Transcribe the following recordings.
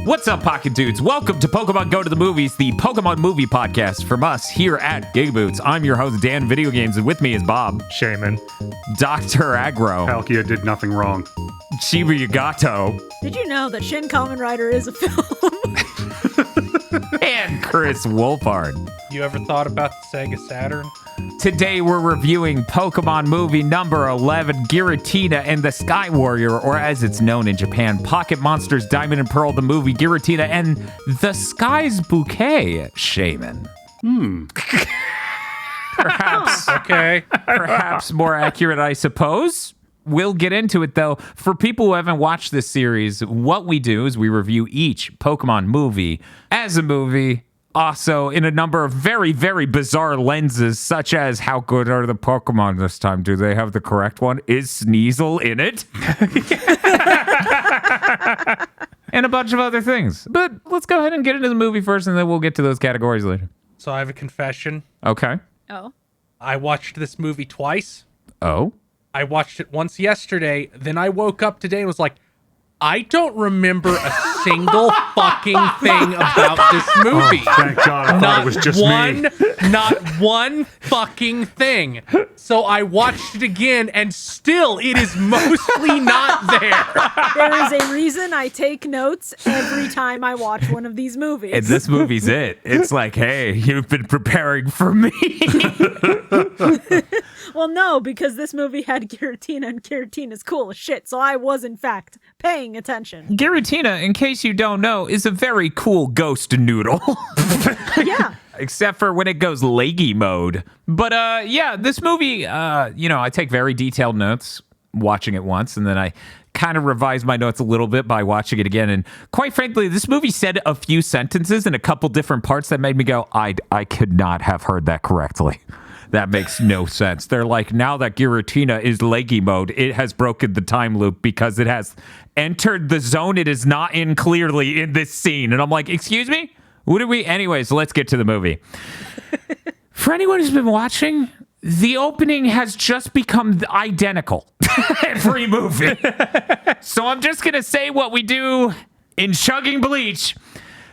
What's up, Pocket Dudes? Welcome to Pokemon Go to the Movies, the Pokemon movie podcast from us here at GigaBoots. I'm your host, Dan Video Games, and with me is Bob. Shaman. Dr. Aggro. Palkia did nothing wrong. Shiba Yagato. Did you know that Shin Kamen Rider is a film? And Chris Wolfhard. You ever thought about the Sega Saturn? Today we're reviewing Pokemon movie number 11, Giratina and the Sky Warrior, or as it's known in Japan, Pocket Monsters Diamond and Pearl, the movie Giratina and the Sky's Bouquet, Shaman. Perhaps. Okay. Perhaps more accurate, I suppose. We'll get into it, though. For people who haven't watched this series, what we do is we review each Pokemon movie as a movie, also in a number of very, very bizarre lenses, such as how good are the Pokemon this time? Do they have the correct one? Is Sneasel in it? And a bunch of other things. But let's go ahead and get into the movie first, and then we'll get to those categories later. So I have a confession. Okay. Oh. I watched this movie twice. Oh? I watched it once yesterday. Then I woke up today and was like, I don't remember a single fucking thing about this movie. Thank God, I thought it was just me. Not one fucking thing. So I watched it again, and still it is mostly not there. There is a reason I take notes every time I watch one of these movies. And this movie's it. It's like, hey, you've been preparing for me. Well, no, because this movie had Giratina, and Giratina's cool as shit, so I was, in fact, paying attention. Giratina, in case you don't know, is a very cool ghost noodle. Yeah. Except for when it goes leggy mode. But yeah, this movie, I take very detailed notes watching it once, and then I kind of revise my notes a little bit by watching it again. And quite frankly, this movie said a few sentences in a couple different parts that made me go, I could not have heard that correctly. That makes no sense. They're like, now that Giratina is leggy mode, it has broken the time loop because it has entered the zone it is not in clearly in this scene. And I'm like, excuse me? What did we? Anyways, let's get to the movie. For anyone who's been watching, the opening has just become identical every movie. So I'm just going to say what we do in Chugging Bleach.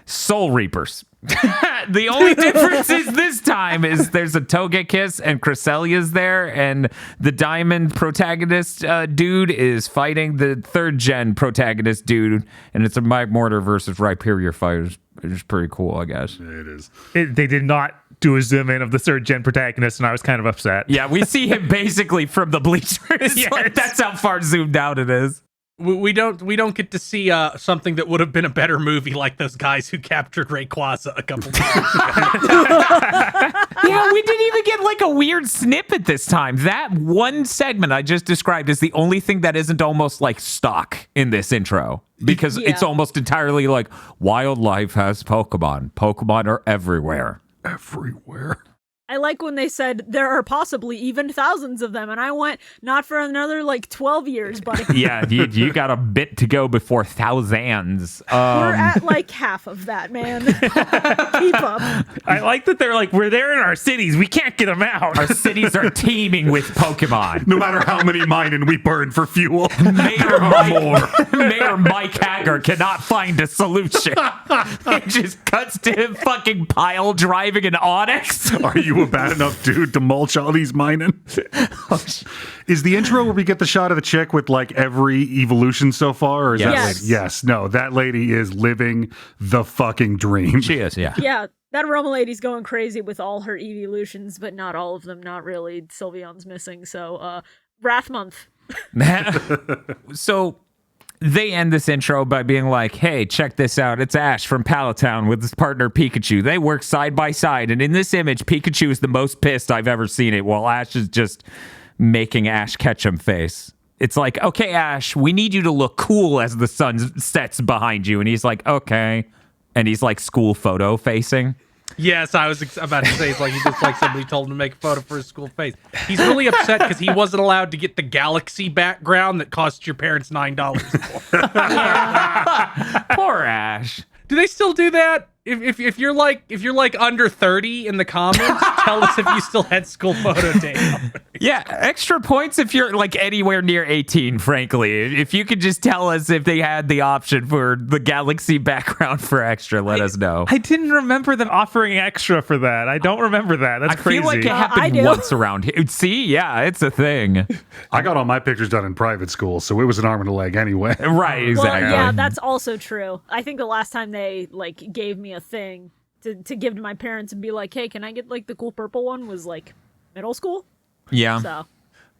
Soul Reapers. The only difference is this time is there's a Togekiss and Cresselia's there, and the Diamond protagonist dude is fighting the third gen protagonist dude, and it's a Mike Mortar versus Rhyperior fight. It's pretty cool, I guess. It is. They did not do a zoom in of the third gen protagonist, and I was kind of upset. Yeah, we see him basically from the bleachers. Yes. Like, that's how far zoomed out it is. We don't get to see something that would have been a better movie, like those guys who captured Rayquaza a couple years ago. Yeah, we didn't even get like a weird snippet this time. That one segment I just described is the only thing that isn't almost like stock in this intro. Because it's almost entirely like wildlife has Pokemon. Pokemon are everywhere. Everywhere. I like when they said there are possibly even thousands of them, and I went, not for another, 12 years, buddy. Yeah, you got a bit to go before thousands. We're at, half of that, man. Keep up. I like that they're like, we're there in our cities. We can't get them out. Our cities are teeming with Pokemon. No matter how many mining we burn for fuel. Mayor Mike Hager cannot find a solution. It just cuts to him fucking pile driving an Onix. Are you a bad enough dude to mulch all these mining? Is the intro where we get the shot of the chick with every evolution so far? Or is Yes. that lady? Yes. No, that lady is living the fucking dream. She is, yeah. Yeah, that Roma lady's going crazy with all her evolutions, but not all of them. Not really. Sylveon's missing, so Wrath Month. So they end this intro by being like, hey, check this out. It's Ash from Palatown with his partner Pikachu. They work side by side. And in this image, Pikachu is the most pissed I've ever seen it, while Ash is just making Ash Ketchum face. It's like, okay, Ash, we need you to look cool as the sun sets behind you. And he's like, okay. And he's like school photo facing. Yes, I was about to say, it's like he just somebody told him to make a photo for his school face. He's really upset because he wasn't allowed to get the galaxy background that cost your parents $9 more. Poor Ash. Do they still do that? If you're like under 30 in the comments, tell us if you still had school photo tape. Yeah, extra points if you're like anywhere near 18, frankly. If you could just tell us if they had the option for the galaxy background for extra, let us know. I didn't remember them offering extra for that. I don't remember that. That's crazy. I feel like it I happened do. once around here. See, yeah, it's a thing. I got all my pictures done in private school, so it was an arm and a leg anyway. Right, exactly. Well, yeah, that's also true. I think the last time they like gave me a thing to give to my parents and be like, hey, can I get like the cool purple one was like middle school. Yeah. So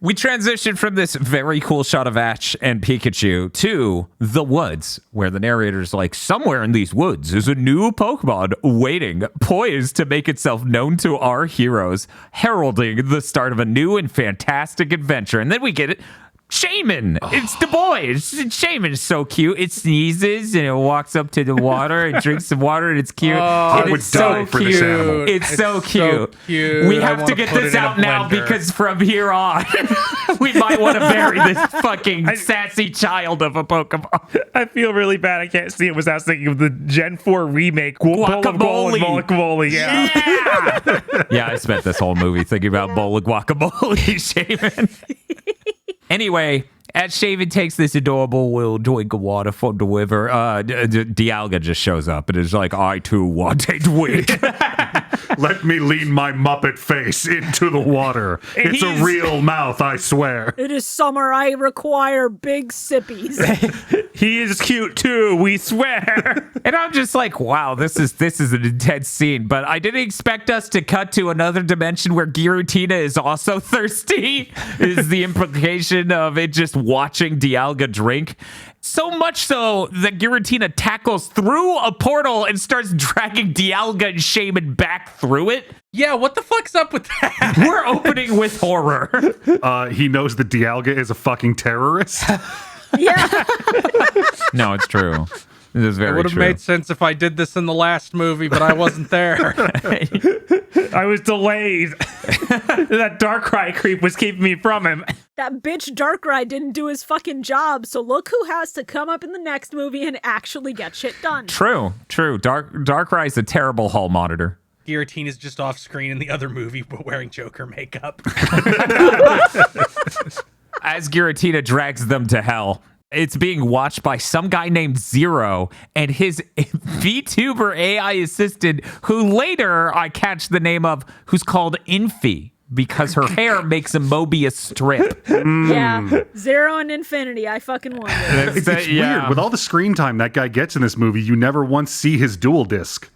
We transitioned from this very cool shot of Ash and Pikachu to the woods, where the narrator's like, somewhere in these woods is a new Pokemon waiting, poised to make itself known to our heroes, heralding the start of a new and fantastic adventure. And then we get it. Shaman, it's the boy. Shaman is so cute. It sneezes and it walks up to the water and drinks some water, and it's cute. I And would it's die for this animal. It's so cute. We I have to wanna get put this it in a out now blender. because from here on, we might want to bury this fucking sassy child of a Pokemon. I feel really bad. I can't see it. Was I was thinking of the Gen 4 remake, Guacamole. Yeah. Yeah. Yeah, I spent this whole movie thinking about bowl of guacamole, Shaman. Anyway, as Shaven takes this adorable will drink of water from the river, Dialga just shows up and is like, I too want a drink. Let me lean my Muppet face into the water. It's a real mouth, I swear. it is summer. I require big sippies. He is cute too, we swear. And I'm just like, wow, this is an intense scene. But I didn't expect us to cut to another dimension where Giratina is also thirsty, is the implication of it just watching Dialga drink. So much so that Giratina tackles through a portal and starts dragging Dialga and Shaman back through it. Yeah, what the fuck's up with that? We're opening with horror. He knows that Dialga is a fucking terrorist. Yeah. No, it's true. It is It very would have true. made sense if I did this in the last movie, but I wasn't there. I was delayed. That Darkrai creep was keeping me from him. That bitch Darkrai didn't do his fucking job, so look who has to come up in the next movie and actually get shit done. True. Darkrai's a terrible hall monitor. Giratina is just off screen in the other movie, but wearing Joker makeup. As Giratina drags them to hell, it's being watched by some guy named Zero and his VTuber AI assistant, who later I catch the name of, who's called Infi, because her hair makes a Mobius strip. Yeah. Zero and infinity. I fucking wonder. It's weird. With all the screen time that guy gets in this movie, you never once see his dual disc.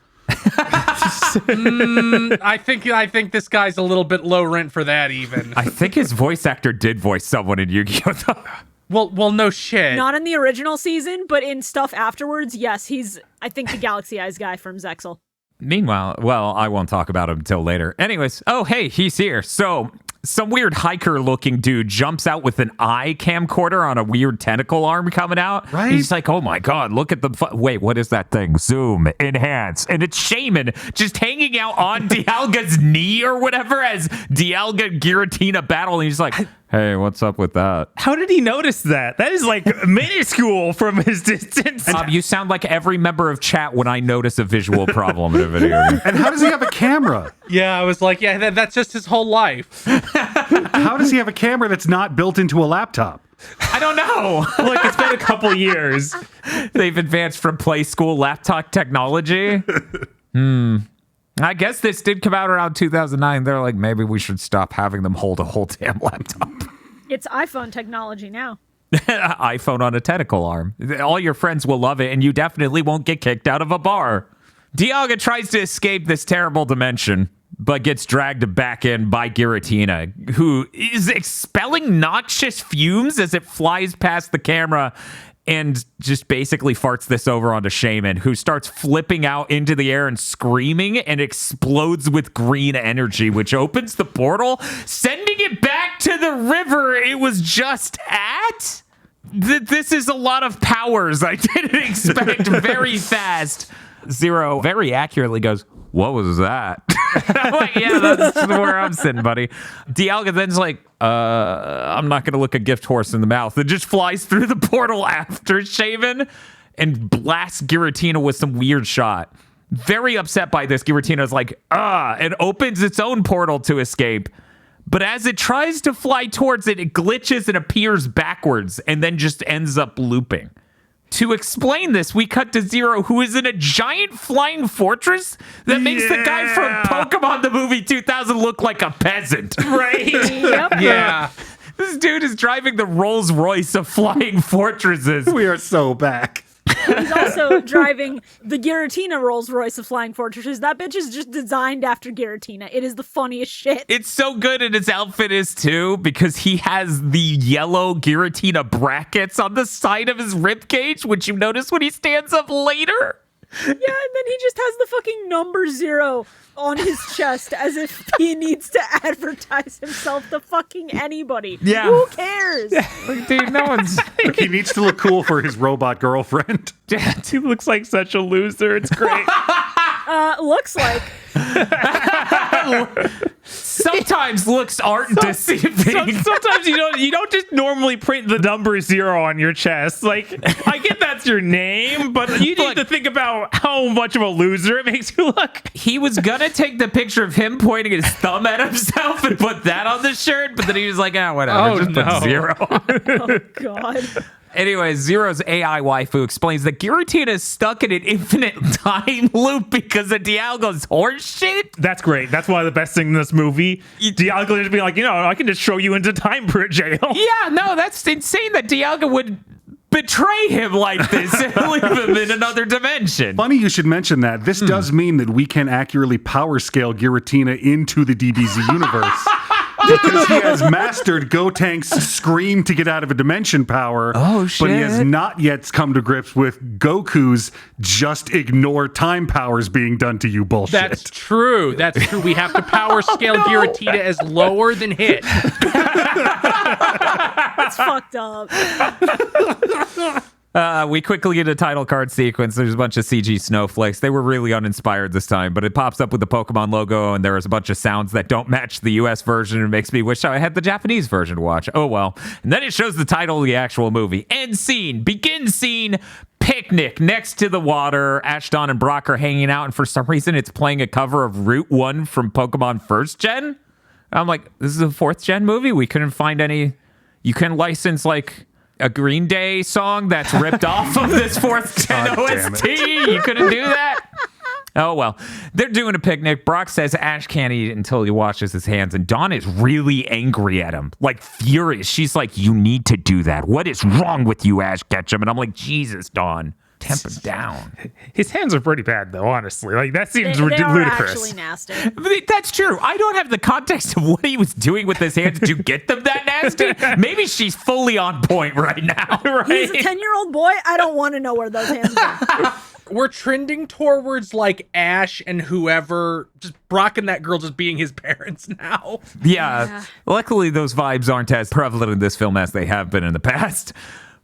I think this guy's a little bit low rent for that even. I think his voice actor did voice someone in Yu-Gi-Oh! Well, no shit. Not in the original season, but in stuff afterwards, yes, he's, I think, the Galaxy Eyes guy from Zexal. Meanwhile, well, I won't talk about him until later. Anyways, oh, hey, he's here. So, some weird hiker-looking dude jumps out with an eye camcorder on a weird tentacle arm coming out. Right? He's like, oh my god, look at the... Wait, what is that thing? Zoom, enhance. And it's Shaman just hanging out on Dialga's knee or whatever as Dialga and Giratina battle. And he's like, hey, what's up with that? How did he notice that? That is like minuscule from his distance. You sound like every member of chat when I notice a visual problem in a video game. And how does he have a camera? Yeah, I was like, yeah, that's just his whole life. How does he have a camera that's not built into a laptop? I don't know. Look, it's been a couple years. They've advanced from play school laptop technology. I guess this did come out around 2009. They're like, maybe we should stop having them hold a whole damn laptop. It's iPhone technology now. iPhone on a tentacle arm. All your friends will love it, and you definitely won't get kicked out of a bar. Dialga tries to escape this terrible dimension, but gets dragged back in by Giratina, who is expelling noxious fumes as it flies past the camera and just basically farts this over onto Shaman, who starts flipping out into the air and screaming and explodes with green energy, which opens the portal, sending it back to the river it was just at. This is a lot of powers I didn't expect very fast. Zero very accurately goes, what was that? I'm like, yeah, that's where I'm sitting, buddy. Dialga then's like, I'm not going to look a gift horse in the mouth. It just flies through the portal after Shaven and blasts Giratina with some weird shot. Very upset by this, Giratina is like, and opens its own portal to escape. But as it tries to fly towards it, it glitches and appears backwards and then just ends up looping. To explain this, we cut to Zero, who is in a giant flying fortress that makes the guy from Pokemon the movie 2000 look like a peasant. Right? Yep. Yeah. This dude is driving the Rolls Royce of flying fortresses. We are so back. He's also driving the Giratina Rolls Royce of Flying Fortresses. That bitch is just designed after Giratina. It is the funniest shit. It's so good, and his outfit is too, because he has the yellow Giratina brackets on the side of his ribcage, which you notice when he stands up later. Yeah, and then he just has the fucking number 0 on his chest as if he needs to advertise himself to fucking anybody. Yeah. Who cares? Like, dude, no one's... Like, he needs to look cool for his robot girlfriend. He looks like such a loser. It's great. Looks like. Sometimes looks aren't deceiving. Sometimes you don't just normally print the number 0 on your chest. Like, I get that's your name, but you need to think about how much of a loser it makes you look. He was gonna take the picture of him pointing his thumb at himself and put that on the shirt, but then he was like, whatever, Oh, just no. put 0 on. Oh, God. Anyway, Zero's AI waifu explains that Giratina is stuck in an infinite time loop because of Dialga's horse shit. That's great. That's one of the best things in this movie. Dialga just be like, I can just show you into time for jail. Yeah, no, that's insane that Dialga would betray him like this and leave him in another dimension. Funny you should mention that. This does mean that we can accurately power scale Giratina into the DBZ universe. Because he has mastered Gotank's scream to get out of a dimension power. Oh, But he shit. has not yet come to grips with Goku's just ignore time powers being done to you bullshit. That's true. That's true. We have to power scale Giratina as lower than hit. That's fucked up. We quickly get a title card sequence. There's a bunch of CG snowflakes. They were really uninspired this time, but it pops up with the Pokemon logo, and there's a bunch of sounds that don't match the US version. It makes me wish I had the Japanese version to watch. Oh well. And then it shows the title of the actual movie. End scene. Begin scene. Picnic next to the water. Ashton and Brock are hanging out, and for some reason it's playing a cover of Route 1 from Pokemon First Gen. I'm like, this is a 4th Gen movie? We couldn't find any... You can license, like... a Green Day song that's ripped off of this 4th Gen God damn OST. You couldn't do that? Oh, well. They're doing a picnic. Brock says Ash can't eat until he washes his hands, and Dawn is really angry at him, like furious. She's like, you need to do that. What is wrong with you, Ash Ketchum? And I'm like, Jesus, Dawn. Temper down. His hands are pretty bad, though, honestly. Like, that seems They are ludicrous. actually nasty. That's true. I don't have the context of what he was doing with his hands to get them that nasty. Maybe she's fully on point right now. Right? He's a 10-year-old boy. I don't want to know where those hands are. We're trending towards like Ash and whoever, just Brock and that girl just being his parents now. Yeah. Luckily, those vibes aren't as prevalent in this film as they have been in the past.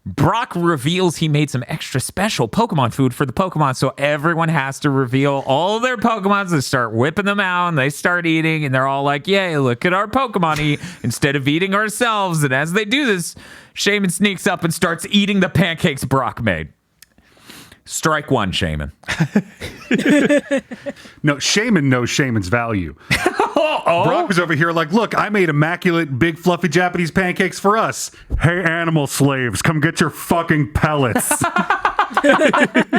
Brock reveals he made some extra special Pokemon food for the Pokemon, so everyone has to reveal all their Pokemons and start whipping them out, and they start eating, and they're all like, yay, look at our Pokemon eat, instead of eating ourselves. And as they do this, Shaman sneaks up and starts eating the pancakes Brock made. Strike one, Shaman. No, Shaman knows Shaman's value. Brock was over here like, look, I made immaculate, big, fluffy Japanese pancakes for us. Hey, animal slaves, come get your fucking pellets.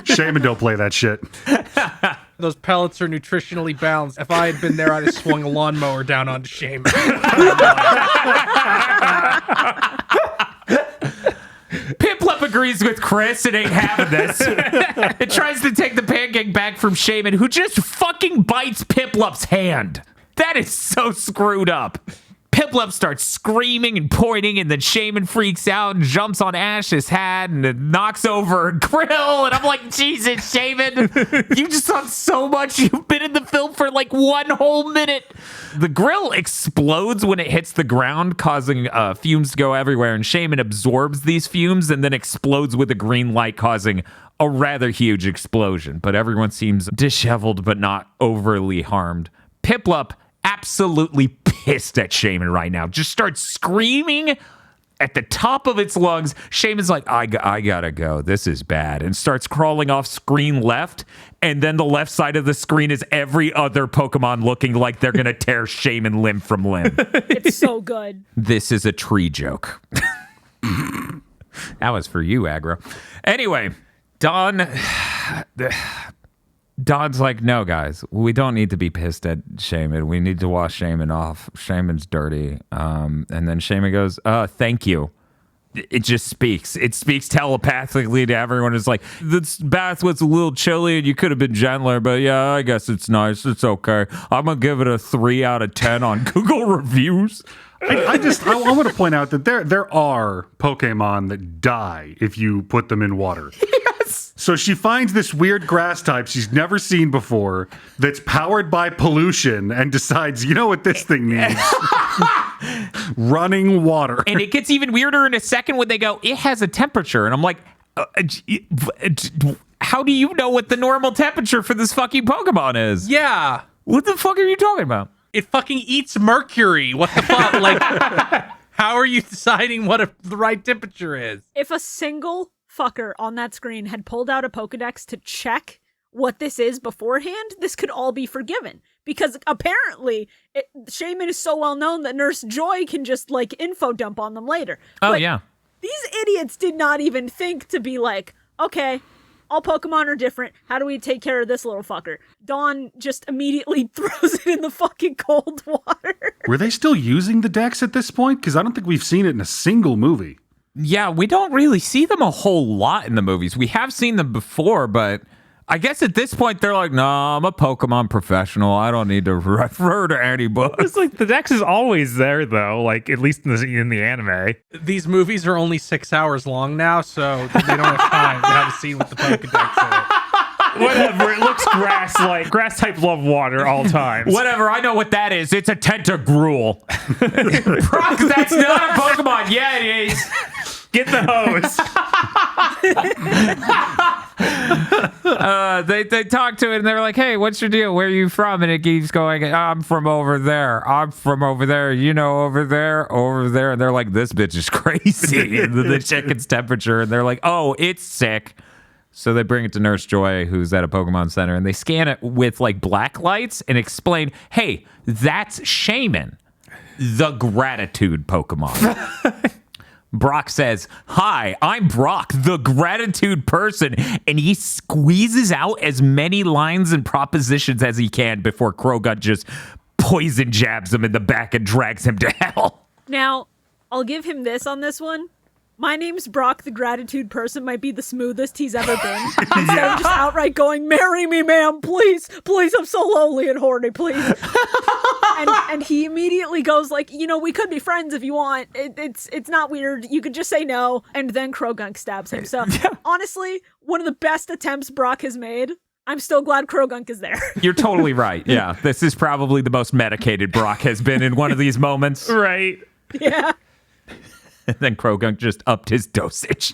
Shaman don't play that shit. Those pellets are nutritionally balanced. If I had been there, I'd have swung a lawnmower down onto Shaman. Piplup agrees with Chris and ain't having this. It tries to take the pancake back from Shaman, who just fucking bites Piplup's hand. That is so screwed up. Piplup starts screaming and pointing, and then Shaman freaks out and jumps on Ash's hat and knocks over a grill. And I'm like, Jesus, Shaman, you just saw so much. You've been in the film for like 1 whole minute. The grill explodes when it hits the ground, causing fumes to go everywhere. And Shaman absorbs these fumes and then explodes with a green light, causing a rather huge explosion. But everyone seems disheveled but not overly harmed. Piplup absolutely pissed at Shaman right now. Just starts screaming at the top of its lungs. Shaman's like, I gotta go. This is bad. And starts crawling off screen left. And then the left side of the screen is every other Pokemon looking like they're going to tear Shaman limb from limb. It's so good. This is a tree joke. That was for you, Aggro. Anyway, Don's like, no, guys, we don't need to be pissed at Shaman. We need to wash Shaman off. Shaman's dirty. And then Shaman goes, thank you. It just speaks. It speaks telepathically to everyone. It's like, this bath was a little chilly and you could have been gentler, but yeah, I guess it's nice. It's okay. I'm going to give it a 3 out of 10 on Google reviews. I want to point out that there are Pokemon that die if you put them in water. Yes. So she finds this weird grass type she's never seen before that's powered by pollution and decides, you know what this thing needs? Running water. And it gets even weirder in a second when they go, it has a temperature. And I'm like, how do you know what the normal temperature for this fucking Pokemon is? Yeah. What the fuck are you talking about? It fucking eats mercury. What the fuck? Like, how are you deciding what the right temperature is? If a single fucker on that screen had pulled out a Pokedex to check what this is beforehand, this could all be forgiven. Because apparently, Shaman is so well known that Nurse Joy can just, like, info dump on them later. Oh, but yeah. These idiots did not even think to be like, okay, all Pokemon are different. How do we take care of this little fucker? Dawn just immediately throws it in the fucking cold water. Were they still using the Dex at this point? Because I don't think we've seen it in a single movie. Yeah, we don't really see them a whole lot in the movies. We have seen them before, but I guess at this point they're like, no, I'm a Pokemon professional. I don't need to refer to any books. It's like the Dex is always there, though, like at least in the anime. These movies are only 6 hours long now, so they don't have time to have a scene with the Pokedex in it. Whatever, it looks grass-like. Grass-type love water all times. Whatever, I know what that is. It's a Tentagruel. Brock, that's not a Pokemon. Yeah, it is. Get the hose. They talk to it and they're like, hey, what's your deal? Where are you from? And it keeps going, I'm from over there. I'm from over there. You know, over there, over there. And they're like, this bitch is crazy. And then they check its temperature and they're like, oh, it's sick. So they bring it to Nurse Joy, who's at a Pokemon Center, and they scan it with like black lights and explain, hey, that's Shaman, the gratitude Pokemon. Brock says, hi, I'm Brock, the gratitude person. And he squeezes out as many lines and propositions as he can before Krogut just poison jabs him in the back and drags him to hell. Now, I'll give him this on this one. My name's Brock, the gratitude person might be the smoothest he's ever been. Instead of just outright going, marry me, ma'am, please, please, I'm so lonely and horny, please. and he immediately goes like, you know, we could be friends if you want. It's not weird. You could just say no. And then Krogunk stabs him. So honestly, one of the best attempts Brock has made. I'm still glad Krogunk is there. You're totally right. Yeah, this is probably the most medicated Brock has been in one of these moments. Right. Yeah. And then Krogunk just upped his dosage.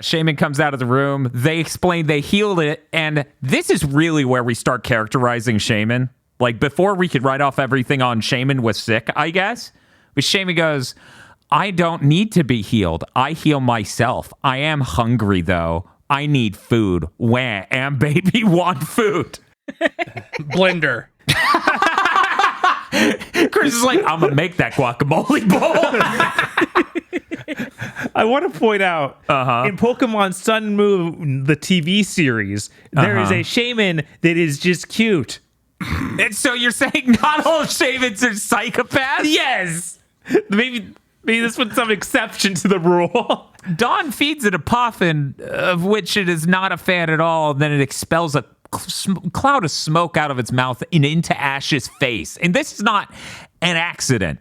Shaman comes out of the room. They explain they healed it. And this is really where we start characterizing Shaman. Like, before we could write off everything on Shaman was sick, I guess. But Shaman goes, I don't need to be healed. I heal myself. I am hungry, though. I need food. Wah, and baby want food. Blender. Chris is like, I'm going to make that guacamole bowl. I want to point out, in Pokemon Sun and Moon, the TV series, there is a Shaman that is just cute. And so you're saying not all Shamans are psychopaths? Yes! Maybe this was some exception to the rule. Dawn feeds it a puffin, of which it is not a fan at all. Then it expels a cloud of smoke out of its mouth and into Ash's face. And this is not an accident.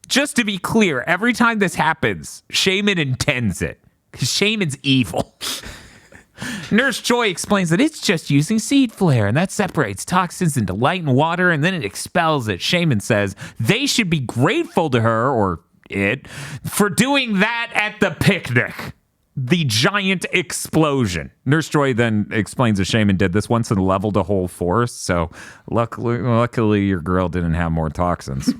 Just to be clear, every time this happens, Shaman intends it. Because Shaman's evil. Nurse Joy explains that it's just using seed flare, and that separates toxins into light and water, and then it expels it. Shaman says they should be grateful to her, or it, for doing that at the picnic. The giant explosion. Nurse Joy then explains that Shaman did this once and leveled a whole forest, so luckily your girl didn't have more toxins.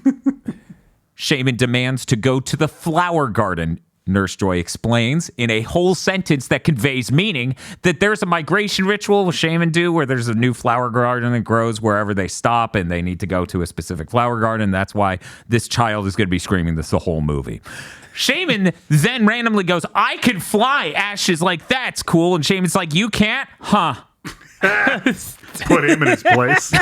Shaman demands to go to the flower garden. Nurse Joy explains in a whole sentence that conveys meaning that there's a migration ritual shaman do where there's a new flower garden that grows wherever they stop and they need to go to a specific flower garden. That's why this child is going to be screaming this the whole movie. Shaman then randomly goes, I can fly. Ash is like, that's cool. And Shaman's like, you can't? Huh. Put him in his place.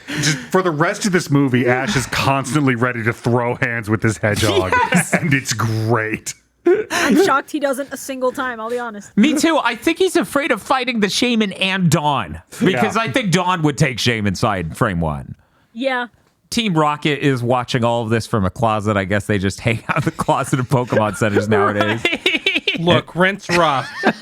Just for the rest of this movie, Ash is constantly ready to throw hands with this hedgehog, and it's great. I'm shocked he doesn't a single time, I'll be honest. Me too. I think he's afraid of fighting the Shaman and Dawn, because I think Dawn would take Shaman's side frame one. Yeah. Team Rocket is watching all of this from a closet. I guess they just hang out in the closet of Pokemon centers nowadays. Look, rent's rough. We're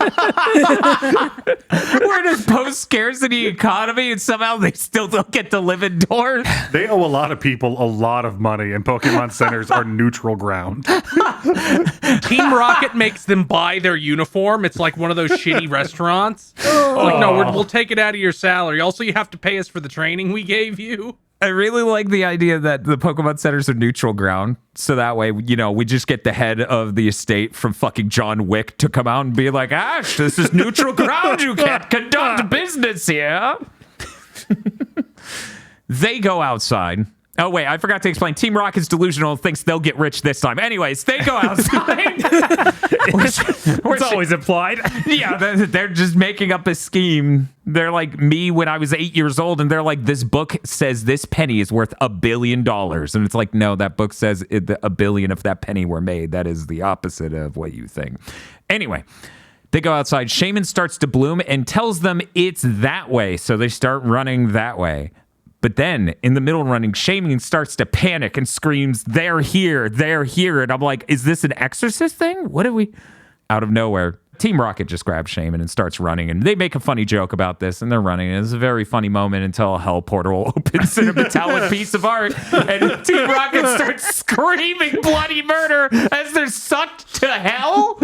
in a post-scarcity economy, and somehow they still don't get to live indoors. They owe a lot of people a lot of money, and Pokemon centers are neutral ground. Team Rocket makes them buy their uniform. It's like one of those shitty restaurants. Like, no, we'll take it out of your salary. Also, you have to pay us for the training we gave you. I really like the idea that the Pokemon centers are neutral ground. So that way, you know, we just get the head of the estate from fucking John Wick to come out and be like, Ash, this is neutral ground. You can't conduct business here. They go outside. Oh, wait, I forgot to explain. Team Rocket's delusional, thinks they'll get rich this time. Anyways, they go outside. It's always implied. Yeah, they're just making up a scheme. They're like me when I was 8 years old, and they're like, this book says this penny is worth $1 billion. And it's like, no, that book says $1 billion if that penny were made. That is the opposite of what you think. Anyway, they go outside. Shaman starts to bloom and tells them it's that way. So they start running that way. But then, in the middle running, Shaman starts to panic and screams, they're here, they're here. And I'm like, is this an Exorcist thing? What are we... Out of nowhere, Team Rocket just grabs Shaman and starts running. And they make a funny joke about this, and they're running. And it's a very funny moment until a hell portal opens in a metallic piece of art. And Team Rocket starts screaming bloody murder as they're sucked to hell.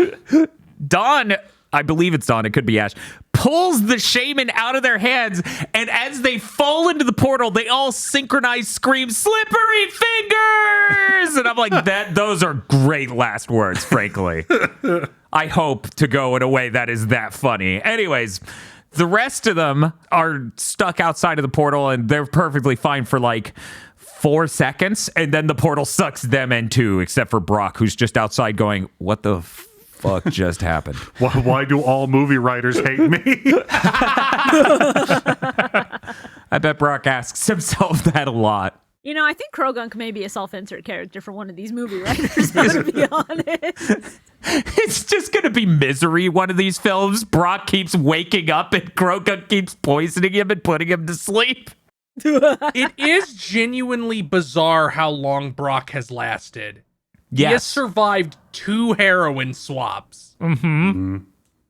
Dawn... I believe it's Dawn, it could be Ash, pulls the Shaman out of their hands, and as they fall into the portal, they all synchronize scream, slippery fingers! And I'm like, those are great last words, frankly. I hope to go in a way that is that funny. Anyways, the rest of them are stuck outside of the portal, and they're perfectly fine for like 4 seconds, and then the portal sucks them in too, except for Brock, who's just outside going, what the fuck just happened? Why do all movie writers hate me? I bet Brock asks himself that a lot. You know, I think Krogunk may be a self-insert character for one of these movie writers, to be honest. It's just going to be misery, one of these films. Brock keeps waking up and Krogunk keeps poisoning him and putting him to sleep. It is genuinely bizarre how long Brock has lasted. Yes. He has survived 2 heroin swaps. Mm-hmm.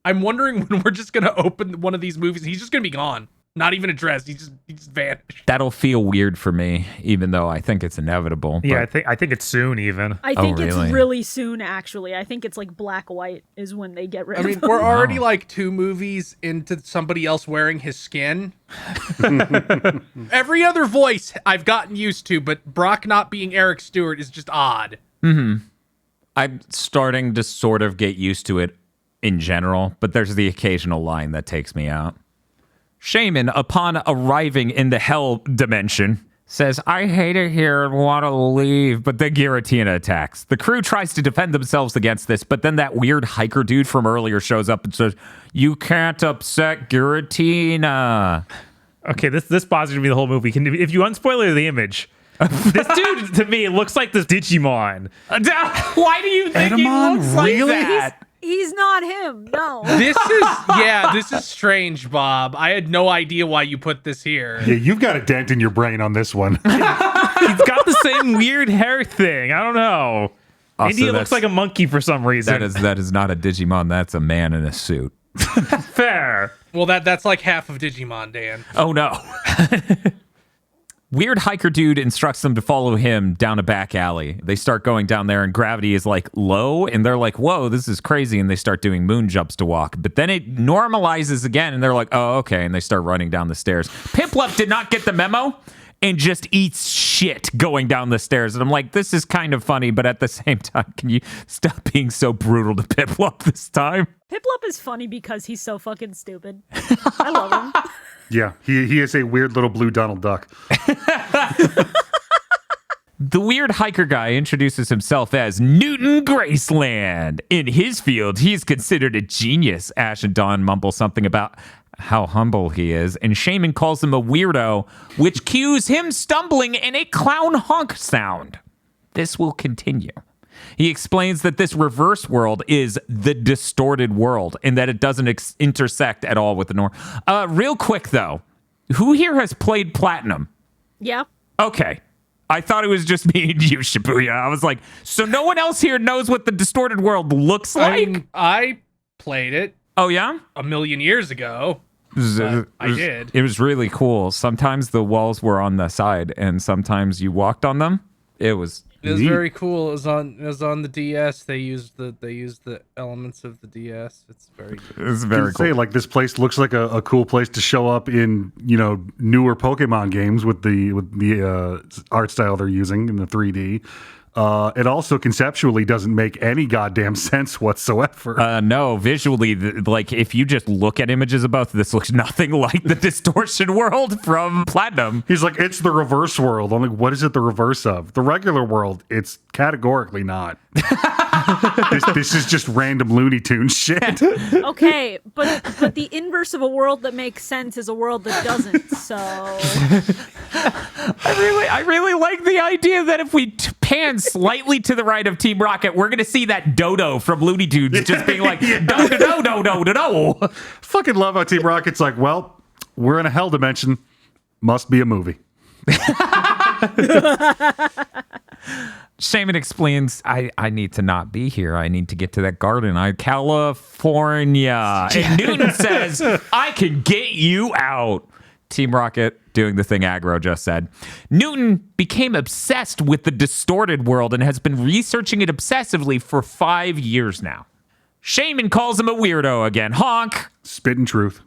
I'm wondering when we're just going to open one of these movies. He's just going to be gone. Not even addressed. He just vanished. That'll feel weird for me, even though I think it's inevitable. Yeah, but I think it's soon even. I think it's really? really soon, actually. I think it's like Black White is when they get rid I of mean, him. we're already like 2 movies into somebody else wearing his skin. Every other voice I've gotten used to, but Brock not being Eric Stewart is just odd. Mm-hmm. I'm starting to sort of get used to it in general, but there's the occasional line that takes me out. Shaman, upon arriving in the hell dimension, says, I hate it here and want to leave, but then Giratina attacks. The crew tries to defend themselves against this, but then that weird hiker dude from earlier shows up and says, you can't upset Giratina. Okay, this bothers me the whole movie. If you unspoiler the image, this dude to me looks like this Digimon. Why do you think Edamon, he looks like really? that? He's not him, no. This is strange, Bob. I had no idea why you put this here. Yeah, you've got a dent in your brain on this one. He's got the same weird hair thing. I don't know. Also, Maybe he looks like a monkey for some reason. That is not a Digimon. That's a man in a suit. Fair. Well, that's like half of Digimon, Dan. Oh, no. Weird hiker dude instructs them to follow him down a back alley. They start going down there and gravity is like low and they're like, whoa, this is crazy. And they start doing moon jumps to walk. But then it normalizes again and they're like, oh, okay. And they start running down the stairs. Piplup did not get the memo and just eats shit going down the stairs. And I'm like, this is kind of funny, but at the same time, can you stop being so brutal to Piplup this time? Piplup is funny because he's so fucking stupid. I love him. Yeah, he is a weird little blue Donald Duck. The weird hiker guy introduces himself as Newton Graceland. In his field, he's considered a genius. Ash and Dawn mumble something about how humble he is, and Shaman calls him a weirdo, which cues him stumbling in a clown honk sound. This will continue. He explains that this reverse world is the distorted world and that it doesn't intersect at all with the norm. Real quick, though, who here has played Platinum? Yeah. Okay. I thought it was just me and you, Shibuya. I was like, so no one else here knows what the distorted world looks like? I played it Oh, yeah? a million years ago. I did. It was really cool. Sometimes the walls were on the side, and sometimes you walked on them. It was It very cool. It was on the DS. They used the elements of the DS. It's very good. It's very cool. Say, like, this place looks like a cool place to show up in, newer Pokemon games with the art style they're using in the 3D. It also conceptually doesn't make any goddamn sense whatsoever. No, visually, like, if you just look at images of both, this looks nothing like the distortion world from Platinum. He's like, it's the reverse world. I'm like, what is it the reverse of? The regular world, it's categorically not. This is just random Looney Tunes shit. Okay, but the inverse of a world that makes sense is a world that doesn't. So I really like the idea that if we pan slightly to the right of Team Rocket, we're going to see that Dodo from Looney Tunes just being like, do. Fucking love how Team Rocket's like, well, we're in a hell dimension. Must be a movie. Shaman explains, I need to not be here. I need to get to that garden. California. And Newton says, I can get you out. Team Rocket doing the thing Aggro just said. Newton became obsessed with the distorted world and has been researching it obsessively for 5 years now. Shaman calls him a weirdo again. Honk. Spitting truth.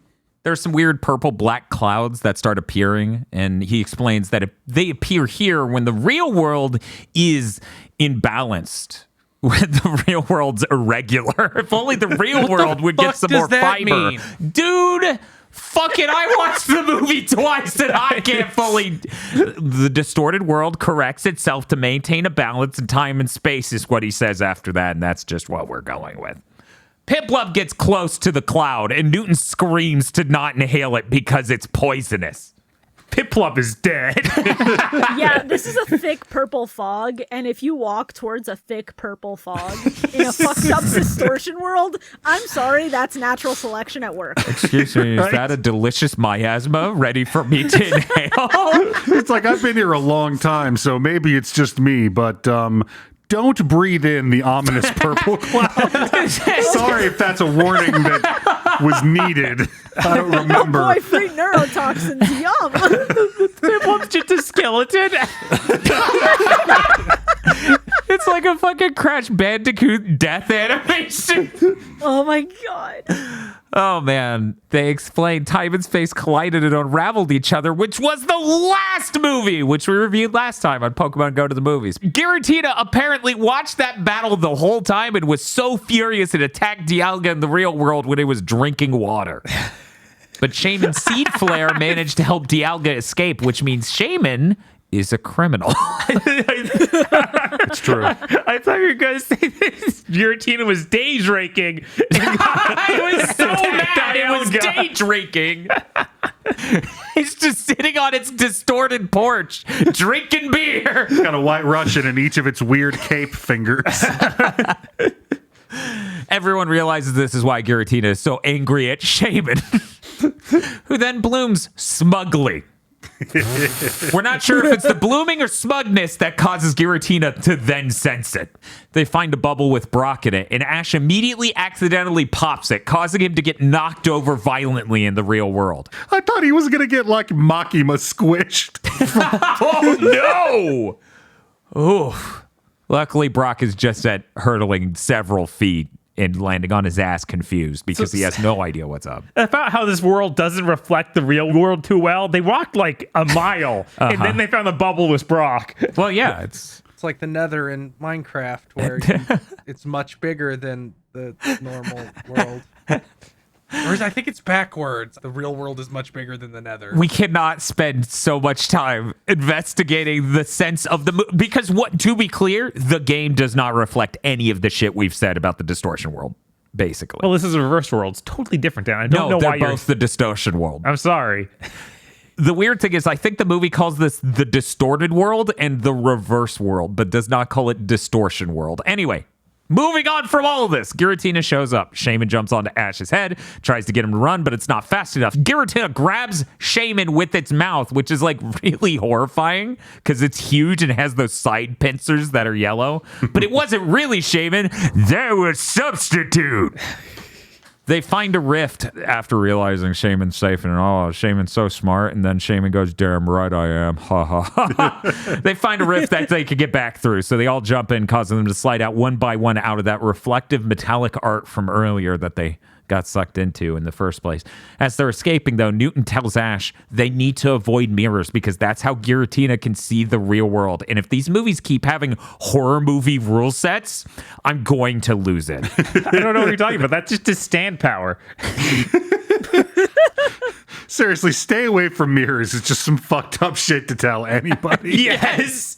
There's some weird purple-black clouds that start appearing, and he explains that they appear here when the real world is imbalanced. When the real world's irregular. If only the real world would get some more fiber. Dude, fuck it, I watched the movie twice and I can't fully... The distorted world corrects itself to maintain a balance in time and space is what he says after that, and that's just what we're going with. Piplup gets close to the cloud, and Newton screams to not inhale it because it's poisonous. Piplup is dead. yeah, this is a thick purple fog, and if you walk towards a thick purple fog in a fucked up distortion world, I'm sorry, that's natural selection at work. Excuse me, is that a delicious miasma ready for me to inhale? It's like, I've been here a long time, so maybe it's just me, but don't breathe in the ominous purple cloud. Sorry if that's a warning that was needed. I don't remember. Oh boy, free neurotoxins, yum! Piplup's just a skeleton. It's like a fucking Crash Bandicoot death animation. Oh my god. Oh man, they explained time and space collided and unraveled each other, which was the last movie, which we reviewed last time on Pokemon Go to the Movies. Giratina apparently watched that battle the whole time and was so furious it attacked Dialga in the real world when it was drinking water. But Shaman Seed Flare managed to help Dialga escape, which means Shaman is a criminal. It's true. I thought you were going to say this. Giratina was day drinking. I was so mad it was day drinking. He's just sitting on its distorted porch, drinking beer. It's got a white Russian in each of its weird cape fingers. Everyone realizes this is why Giratina is so angry at Shaman, who then blooms smugly. We're not sure if it's the blooming or smugness that causes Giratina to then sense it. They find a bubble with Brock in it, and Ash immediately accidentally pops it, causing him to get knocked over violently in the real world. I thought he was going to get, like, Makima squished. Oh, no! Oof. Luckily, Brock is just at hurtling several feet and landing on his ass confused because he has no idea what's up. About how this world doesn't reflect the real world too well. They walked like a mile, and then they found the bubble with Brock. Well, yeah, it's like the Nether in Minecraft, where it's much bigger than the normal world. Whereas I think it's backwards. The real world is much bigger than the Nether. we cannot spend so much time investigating the sense of the because what, to be clear, the game does not reflect any of the shit we've said about the distortion world, basically. Well, this is a reverse world. It's totally different, Dan. I don't know they're why you're... both the distortion world. I'm sorry. The weird thing is I think the movie calls this the distorted world and the reverse world, but does not call it distortion world. Anyway, moving on from all of this, Giratina shows up. Shaman jumps onto Ash's head, tries to get him to run, but it's not fast enough. Giratina grabs Shaman with its mouth, which is like really horrifying because it's huge and has those side pincers that are yellow. But it wasn't really Shaman. That was Substitute. They find a rift after realizing Shaman's safe, and Shaman's so smart. And then Shaman goes, "Damn right I am." Ha ha ha. They find a rift that they could get back through, so they all jump in, causing them to slide out one by one out of that reflective metallic art from earlier that they got sucked into in the first place. As they're escaping, though, Newton tells Ash they need to avoid mirrors because that's how Giratina can see the real world. And if these movies keep having horror movie rule sets, I'm going to lose it. I don't know what you're talking about. That's just his stand power. Seriously, stay away from mirrors. It's just some fucked up shit to tell anybody. Yes.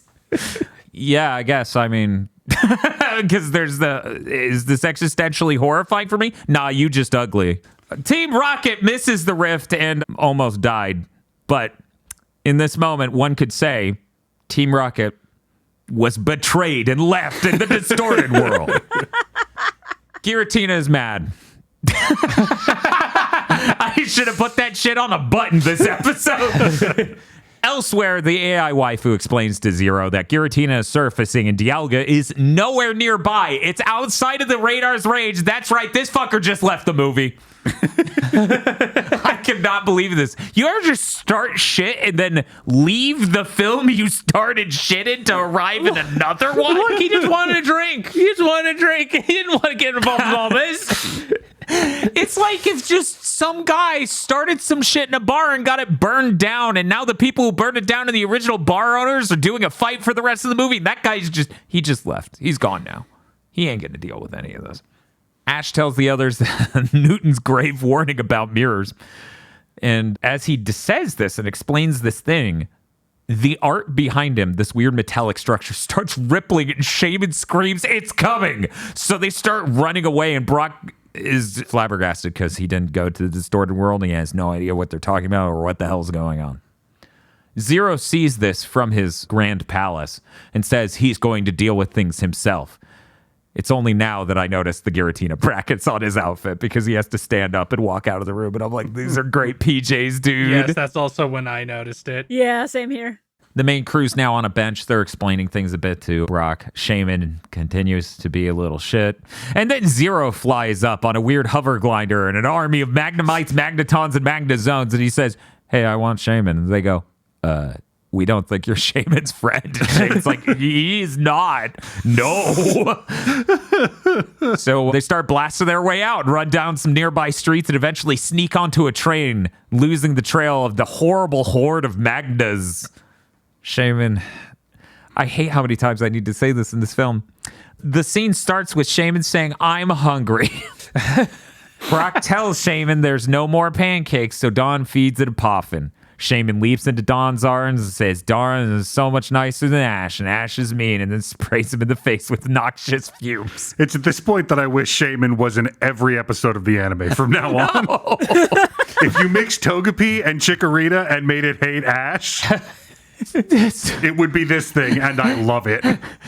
Yeah, I guess. I mean, because is this existentially horrifying for me? Nah, you just ugly. Team Rocket misses the rift and almost died. But in this moment, one could say Team Rocket was betrayed and left in the distorted world. Giratina is mad. I should have put that shit on a button this episode. Elsewhere, the AI waifu explains to Zero that Giratina is surfacing and Dialga is nowhere nearby. It's outside of the radar's range. That's right, this fucker just left the movie. I cannot believe this. You ever just start shit and then leave the film you started shit in to arrive in another one? Look, he just wanted a drink. He just wanted a drink. He didn't want to get involved in all this. It's like if just some guy started some shit in a bar and got it burned down, and now the people who burned it down and the original bar owners are doing a fight for the rest of the movie. That guy's he just left. He's gone now. He ain't gonna deal with any of this. Ash tells the others Newton's grave warning about mirrors. And as he says this and explains this thing, the art behind him, this weird metallic structure, starts rippling and Shaman screams, "It's coming!" So they start running away, and Brock is flabbergasted because he didn't go to the distorted world and he has no idea what they're talking about or what the hell's going on. Zero sees this from his grand palace and says he's going to deal with things himself. It's only now that I noticed the Giratina brackets on his outfit because he has to stand up and walk out of the room. And I'm like, these are great PJs, dude. Yes, that's also when I noticed it. Yeah, same here. The main crew's now on a bench. They're explaining things a bit to Brock. Shaman continues to be a little shit. And then Zero flies up on a weird hover glider and an army of Magnemites, Magnetons, and Magnezones. And he says, "Hey, I want Shaman." And they go, "We don't think you're Shaman's friend." And Shaman's like, "He's not. No." So they start blasting their way out and run down some nearby streets and eventually sneak onto a train, losing the trail of the horrible horde of Magnas. Shaman, I hate how many times I need to say this in this film. The scene starts with Shaman saying, "I'm hungry." Brock tells Shaman there's no more pancakes, so Dawn feeds it a poffin. Shaman leaps into Dawn's arms and says, "Dawn is so much nicer than Ash, and Ash is mean," and then sprays him in the face with noxious fumes. It's at this point that I wish Shaman was in every episode of the anime from now on. If you mixed Togepi and Chikorita and made it hate Ash, it would be this thing, and I love it.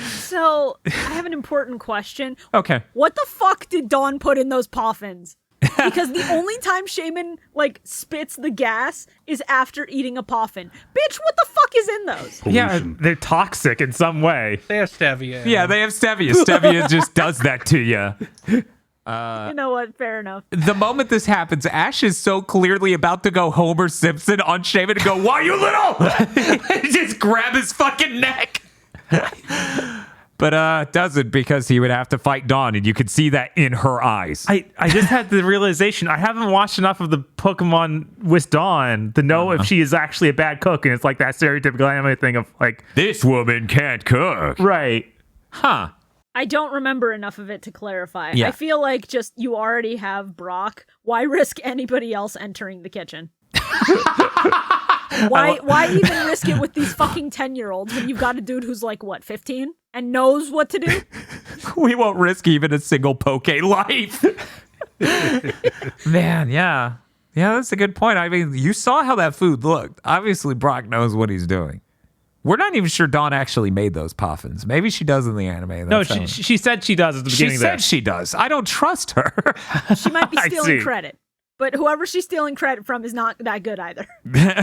So, I have an important question. Okay. What the fuck did Dawn put in those poffins? Because the only time Shaman, spits the gas is after eating a poffin. Bitch, what the fuck is in those? Yeah, Pollution. they're toxic in some way. They have stevia. Yeah, they have stevia. Stevia just does that to you. You know what? Fair enough. The moment this happens, Ash is so clearly about to go Homer Simpson on Shaman and go, "Why, you little?" And just grab his fucking neck. But doesn't, because he would have to fight Dawn, and you could see that in her eyes. I just had the realization I haven't watched enough of the Pokemon with Dawn to know if she is actually a bad cook, and it's like that stereotypical anime thing of like, This woman can't cook. right. Huh. I don't remember enough of it to clarify. Yeah. I feel like just you already have Brock. Why risk anybody else entering the kitchen? Why even risk it with these fucking 10-year-olds when you've got a dude who's like, what, 15? And knows what to do? We won't risk even a single Poke life. Man, yeah. Yeah, that's a good point. I mean, you saw how that food looked. Obviously, Brock knows what he's doing. We're not even sure Dawn actually made those puffins. Maybe she does in the anime. No, she said she does at the beginning She of said this. she does. I don't trust her. She might be I stealing see. credit. But whoever she's stealing credit from is not that good either.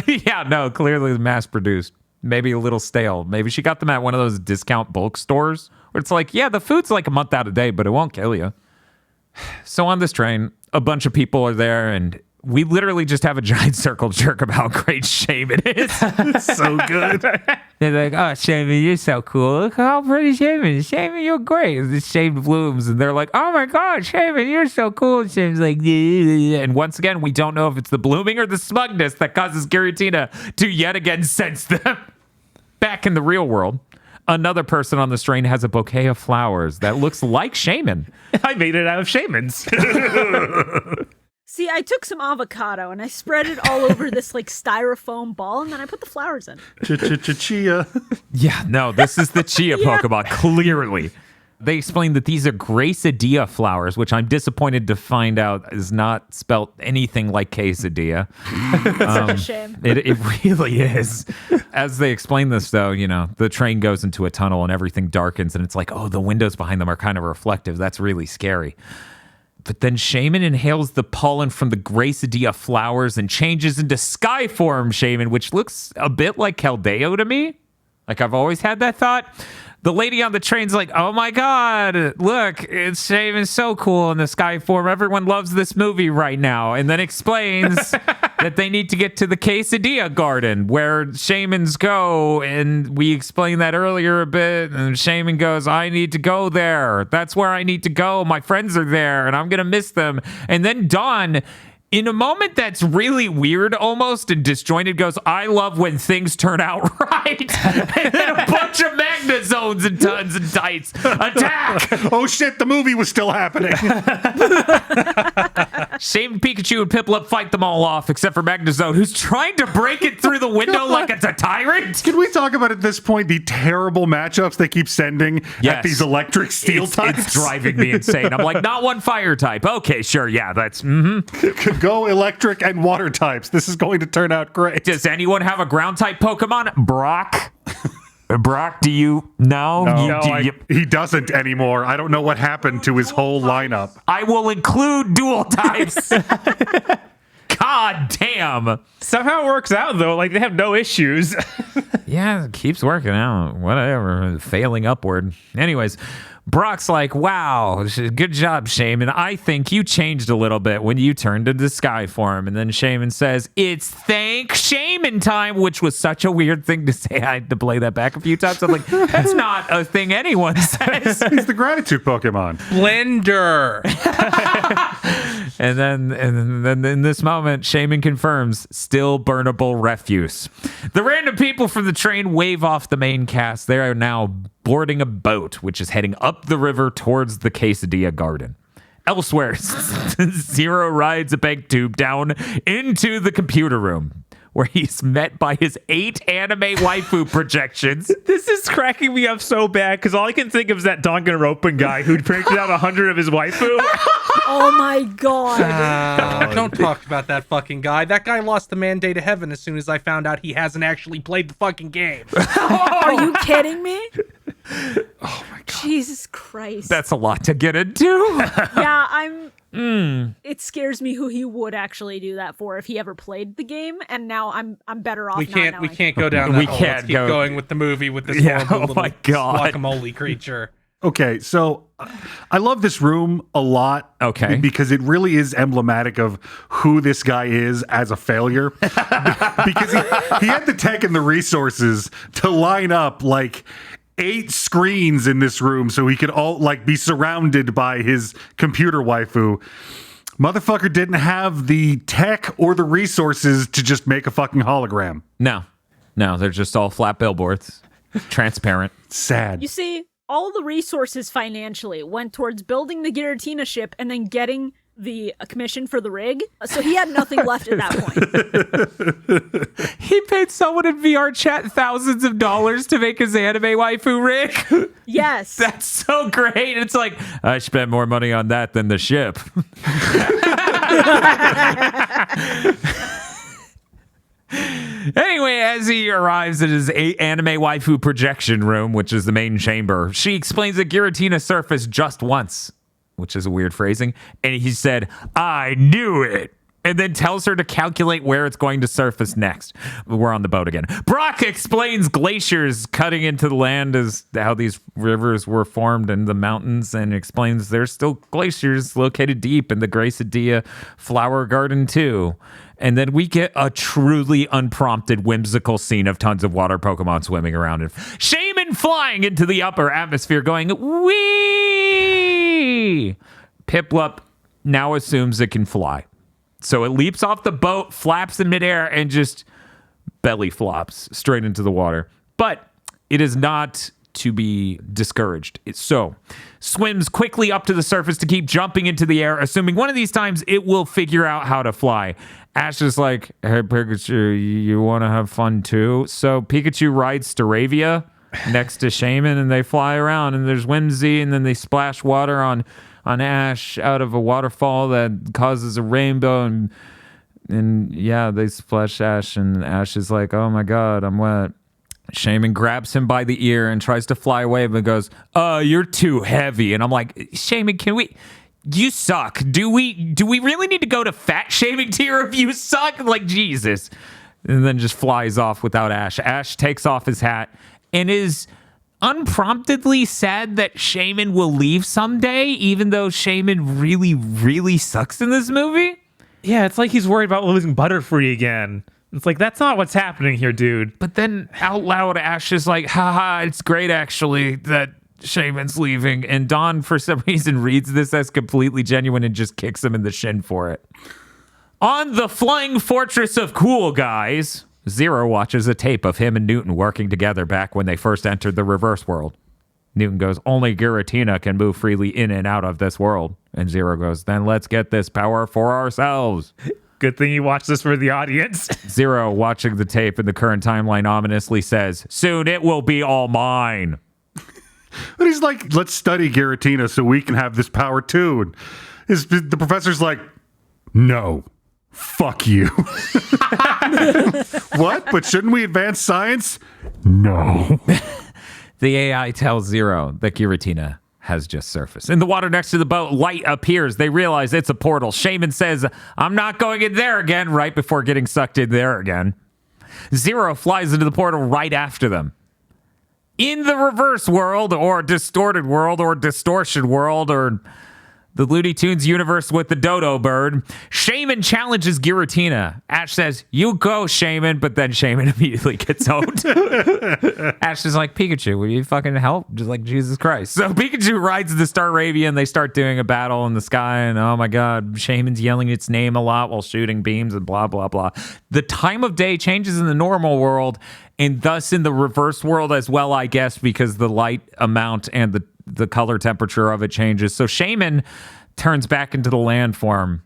Yeah, no, clearly mass produced. Maybe a little stale. Maybe she got them at one of those discount bulk stores where it's like, yeah, the food's like a month out of date, but it won't kill you. So on this train, a bunch of people are there, and we literally just have a giant circle jerk about how great Shaman is. So good. They're like, oh, Shaman, you're so cool. Look how pretty Shaman is. Shaman, you're great. The Shaman blooms, and they're like, oh my God, Shaman, you're so cool. And Shaman's like, and once again, we don't know if it's the blooming or the smugness that causes Giratina to yet again sense them. Back in the real world, another person on the train has a bouquet of flowers that looks like Shaman. I made it out of shamans. See, I took some avocado and I spread it all over this like styrofoam ball, and then I put the flowers in. Chia. Yeah, no, this is the Chia Pokemon, clearly. They explained that these are Gracidea flowers, which I'm disappointed to find out is not spelt anything like quesadilla. Such a shame. It really is. As they explain this, though, you know, the train goes into a tunnel and everything darkens, and it's like, oh, the windows behind them are kind of reflective. That's really scary. But then Shaman inhales the pollen from the Gracidea flowers and changes into sky form Shaman, which looks a bit like Keldeo to me. Like, I've always had that thought. The lady on the train's like, oh my God, look, it's Shaman so cool in the sky form. Everyone loves this movie right now. And then explains that they need to get to the Quesadilla Garden where shamans go. And we explained that earlier a bit. And Shaman goes, I need to go there. That's where I need to go. My friends are there and I'm going to miss them. And then Dawn, in a moment that's really weird almost and disjointed, goes, I love when things turn out right. And then a bunch of Magnazones and tons and tights attack. Oh shit, the movie was still happening. Shaman, Pikachu, and Piplup fight them all off except for Magnazone, who's trying to break it through the window like it's a tyrant. Can we talk about at this point the terrible matchups they keep sending at Yes. these electric steel types? It's driving me insane. I'm like, not one fire type. Okay, sure, yeah, that's... Go electric and water types. This is going to turn out great. Does anyone have a ground type Pokemon? Brock? Brock, do you know? He doesn't anymore. I don't know what happened to his whole lineup. I will include dual types. God damn. Somehow it works out, though. Like, they have no issues. Yeah, it keeps working out. Whatever. Failing upward. Anyways, Brock's like, wow, good job, Shaman. I think you changed a little bit when you turned into sky form. And then Shaman says, it's thank Shaman time, which was such a weird thing to say. I had to play that back a few times. I'm like, that's not a thing anyone says. He's the gratitude Pokemon. Blender. And then in this moment, Shaman confirms still burnable refuse. The random people from the train wave off the main cast. They are now boarding a boat, which is heading up the river towards the Quesadilla Garden. Elsewhere, Zero rides a bank tube down into the computer room, where he's met by his 8 anime waifu projections. This is cracking me up so bad because all I can think of is that Danganronpa guy who printed out 100 of his waifu. Oh my God. Don't talk about that fucking guy. That guy lost the mandate to heaven as soon as I found out he hasn't actually played the fucking game. Are you kidding me? Oh my God. Jesus Christ. That's a lot to get into. Yeah, it scares me who he would actually do that for if he ever played the game, and now I'm better off. We not knowing. can't go down that We hole. can't Let's keep go. going with the movie with this Yeah, horrible oh little my God. guacamole creature. Okay, so I love this room a lot. Okay. Because it really is emblematic of who this guy is as a failure. Because he had the tech and the resources to line up like 8 screens in this room so he could all like be surrounded by his computer waifu. Motherfucker didn't have the tech or the resources to just make a fucking hologram. No, they're just all flat billboards, transparent. Sad. You see, all the resources financially went towards building the Giratina ship and then getting the commission for the rig. So he had nothing left at that point. He paid someone in VR chat thousands of dollars to make his anime waifu rig. Yes. That's so great. It's like, I spent more money on that than the ship. Anyway, as he arrives at his anime waifu projection room, which is the main chamber, she explains that Giratina surfaced just once, which is a weird phrasing. And he said, I knew it. And then tells her to calculate where it's going to surface next. We're on the boat again. Brock explains glaciers cutting into the land as how these rivers were formed in the mountains, and explains there's still glaciers located deep in the Gracidia flower garden too. And then we get a truly unprompted, whimsical scene of tons of water Pokemon swimming around and Shaman flying into the upper atmosphere going, wee! Piplup now assumes it can fly. So it leaps off the boat, flaps in midair, and just belly flops straight into the water. But it is not to be discouraged. So swims quickly up to the surface to keep jumping into the air, assuming one of these times it will figure out how to fly. Ash is like, hey, Pikachu, you want to have fun too? So Pikachu rides Staravia next to Shaman, and they fly around, and there's Whimsy, and then they splash water on Ash out of a waterfall that causes a rainbow, and yeah, they splash Ash, and Ash is like, oh my god, I'm wet. Shaman grabs him by the ear and tries to fly away, but goes, you're too heavy. And I'm like, Shaman, you suck. Do we really need to go to fat shaming tier if you suck? Like, Jesus. And then just flies off without Ash. Ash takes off his hat and is unpromptedly sad that Shaman will leave someday, even though Shaman really, really sucks in this movie. Yeah, it's like he's worried about losing Butterfree again. It's like, that's not what's happening here, dude. But then out loud, Ash is like, haha, it's great actually that Shaman's leaving. And Dawn, for some reason, reads this as completely genuine and just kicks him in the shin for it. On the Flying Fortress of Cool Guys, Zero watches a tape of him and Newton working together back when they first entered the reverse world. Newton goes, only Giratina can move freely in and out of this world. And Zero goes, then let's get this power for ourselves. Good thing you watched this for the audience. Zero, watching the tape in the current timeline, ominously says, soon it will be all mine. But he's like, let's study Giratina so we can have this power too. And the professor's like, no, fuck you. What? But shouldn't we advance science? No. The AI tells Zero that Giratina has just surfaced. In the water next to the boat, light appears. They realize it's a portal. Shaman says, I'm not going in there again, right before getting sucked in there again. Zero flies into the portal right after them. In the reverse world, or distorted world, or distortion world, or the Looney Tunes universe with the dodo bird, Shaman challenges Giratina. Ash says, you go, Shaman, but then Shaman immediately gets owned. Ash is like, Pikachu, will you fucking help? Just like, Jesus Christ. So Pikachu rides the Staravia, and they start doing a battle in the sky, and oh my god, Shaman's yelling its name a lot while shooting beams and blah, blah, blah. The time of day changes in the normal world, and thus in the reverse world as well, I guess, because the light amount and the color temperature of it changes. So Shaman turns back into the land form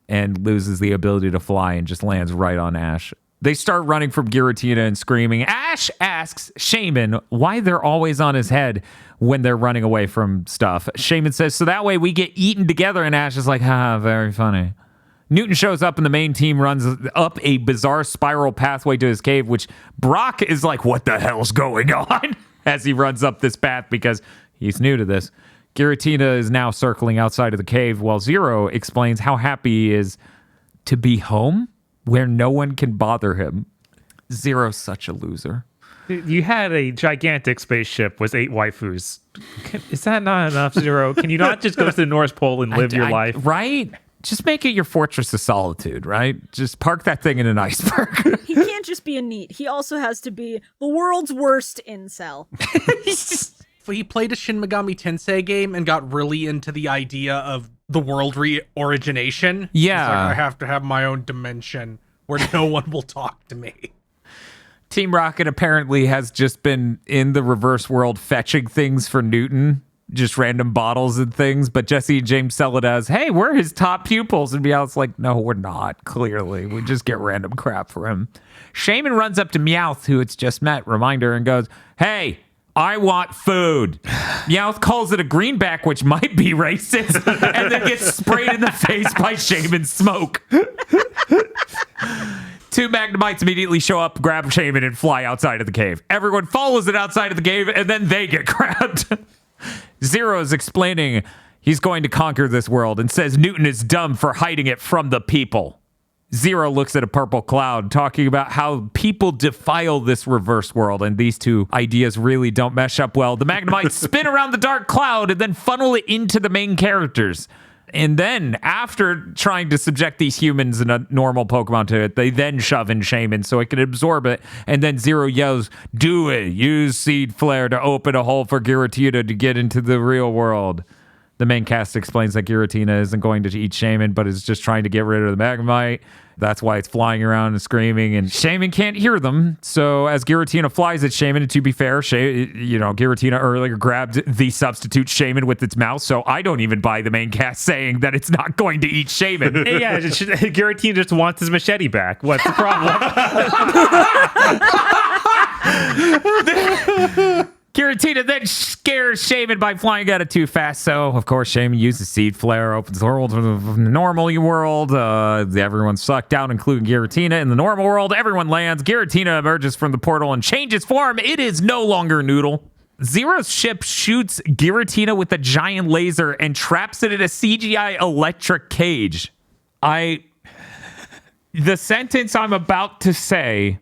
and loses the ability to fly and just lands right on Ash. They start running from Giratina and screaming. Ash asks Shaman why they're always on his head when they're running away from stuff. Shaman says, so that way we get eaten together, and Ash is like, very funny. Newton shows up and the main team runs up a bizarre spiral pathway to his cave, which Brock is like, what the hell's going on? As he runs up this path because he's new to this. Giratina is now circling outside of the cave while Zero explains how happy he is to be home where no one can bother him. Zero's such a loser. You had a gigantic spaceship with 8 waifus. Is that not enough, Zero? Can you not just go to the North Pole and live your life? Right? just make it your fortress of solitude, right? Just park that thing in an iceberg. He can't just be a NEET. He also has to be the world's worst incel. He played a Shin Megami Tensei game and got really into the idea of the world re-origination. Yeah. He's like, I have to have my own dimension where no one will talk to me. Team Rocket apparently has just been in the reverse world fetching things for Newton, just random bottles and things, but Jesse and James sell it as, hey, we're his top pupils, and Meowth's like, no, we're not, clearly. We just get random crap for him. Shaman runs up to Meowth, who it's just met, reminder, and goes, hey, I want food. Meowth calls it a greenback, which might be racist, and then gets sprayed in the face by Shaman's smoke. Two Magnemites immediately show up, grab Shaman, and fly outside of the cave. Everyone follows it outside of the cave, and then they get grabbed. Zero is explaining he's going to conquer this world and says Newton is dumb for hiding it from the people. Zero looks at a purple cloud, talking about how people defile this reverse world, and these two ideas really don't mesh up well. The Magnemites spin around the dark cloud and then funnel it into the main characters. And then, after trying to subject these humans and a normal Pokemon to it, they then shove in Shaman so it can absorb it. And then Zero yells, do it. Use Seed Flare to open a hole for Giratina to get into the real world. The main cast explains that Giratina isn't going to eat Shaman, but is just trying to get rid of the Magnemite. That's why it's flying around and screaming, and Shaman can't hear them. So as Giratina flies at Shaman, and to be fair, Giratina earlier grabbed the substitute Shaman with its mouth, so I don't even buy the main cast saying that it's not going to eat Shaman. Yeah, Giratina just wants his machete back. What's the problem? Giratina then scares Shaman by flying at it too fast. So, of course, Shaman uses Seed Flare, opens the world to the normal world. Everyone's sucked out, including Giratina. In the normal world, everyone lands. Giratina emerges from the portal and changes form. It is no longer Noodle. Zero's ship shoots Giratina with a giant laser and traps it in a CGI electric cage. The sentence I'm about to say,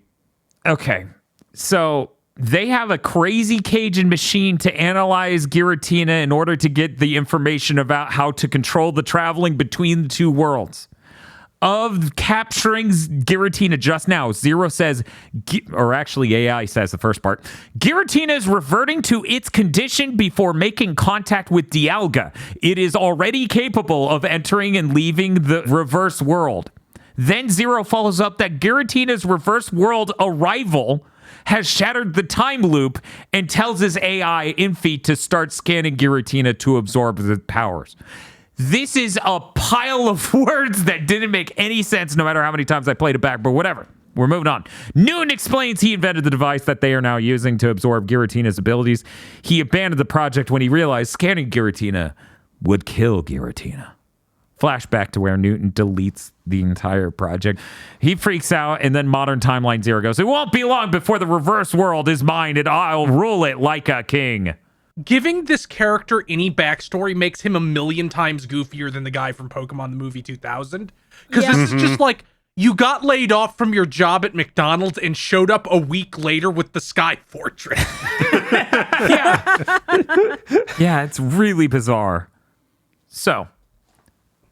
okay, so they have a crazy Cajun machine to analyze Giratina in order to get the information about how to control the traveling between the two worlds. Of capturing Giratina just now, Zero says, or actually AI says the first part, Giratina is reverting to its condition before making contact with Dialga. It is already capable of entering and leaving the reverse world. Then Zero follows up that Giratina's reverse world arrival has shattered the time loop and tells his AI Infi to start scanning Giratina to absorb the powers. This is a pile of words that didn't make any sense no matter how many times I played it back, but whatever. We're moving on. Newton explains he invented the device that they are now using to absorb Giratina's abilities. He abandoned the project when he realized scanning Giratina would kill Giratina. Flashback to where Newton deletes the entire project. He freaks out, and then Modern Timeline Zero goes, it won't be long before the reverse world is mine, and I'll rule it like a king. Giving this character any backstory makes him a million times goofier than the guy from Pokemon the movie 2000. Because this is just like, you got laid off from your job at McDonald's and showed up a week later with the Sky Fortress. Yeah, it's really bizarre. So,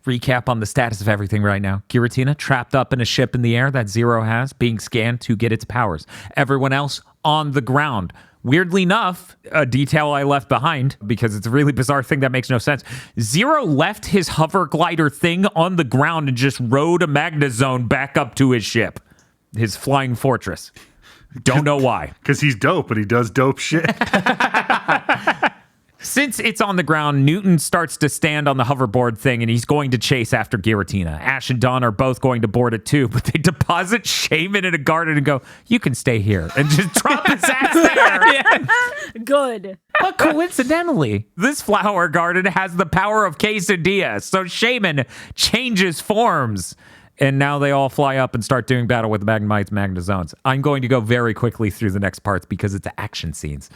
recap on the status of everything right now. Giratina trapped up in a ship in the air that Zero has, being scanned to get its powers. Everyone else on the ground. Weirdly enough, a detail I left behind, because it's a really bizarre thing that makes no sense. Zero left his hover glider thing on the ground and just rode a Magnezone back up to his ship. His flying fortress. Don't know why. Because he's dope, but he does dope shit. Since it's on the ground, Newton starts to stand on the hoverboard thing, and he's going to chase after Giratina. Ash and Dawn are both going to board it too, but they deposit Shaman in a garden and go, you can stay here, and just drop his ass there. Yeah. Good. But coincidentally, this flower garden has the power of quesadilla, so Shaman changes forms. And now they all fly up and start doing battle with the Magnemites, Magnezones. I'm going to go very quickly through the next parts because it's action scenes.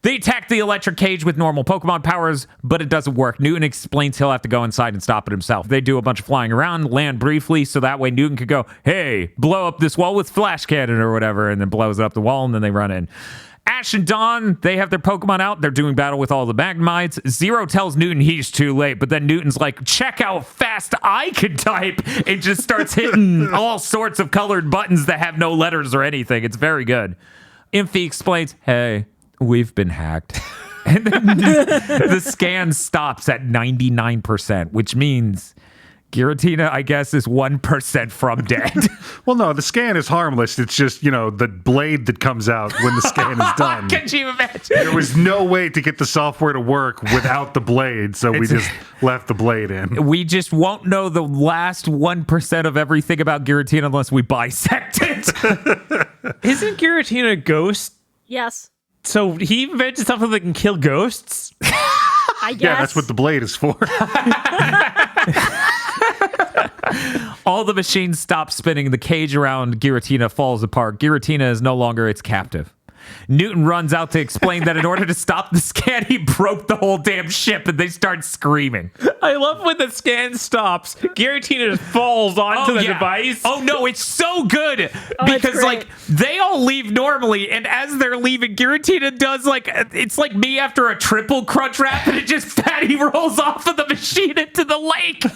They attack the electric cage with normal Pokemon powers, but it doesn't work. Newton explains he'll have to go inside and stop it himself. They do a bunch of flying around, land briefly, so that way Newton could go, hey, blow up this wall with flash cannon or whatever, and then blows up the wall, and then they run in. Ash and Dawn, they have their Pokemon out. They're doing battle with all the Magmites. Zero tells Newton he's too late, but then Newton's like, check how fast I can type, and just starts hitting all sorts of colored buttons that have no letters or anything. It's very good. Imphy explains, hey, we've been hacked. And then the scan stops at 99%, which means Giratina, I guess, is 1% from dead. Well, no, the scan is harmless. It's just, the blade that comes out when the scan is done. Can you imagine? There was no way to get the software to work without the blade, so we just left the blade in. We just won't know the last 1% of everything about Giratina unless we bisect it. Isn't Giratina a ghost? Yes. So he invented something that can kill ghosts? I guess. Yeah, that's what the blade is for. All the machines stop spinning. The cage around Giratina falls apart. Giratina is no longer its captive. Newton runs out to explain that in order to stop the scan, he broke the whole damn ship, and they start screaming. I love when the scan stops. Giratina just falls onto the device. Oh no, it's so good because great. they all leave normally, and as they're leaving, Giratina does it's like me after a triple crunch wrap, and it just fatty rolls off of the machine into the lake.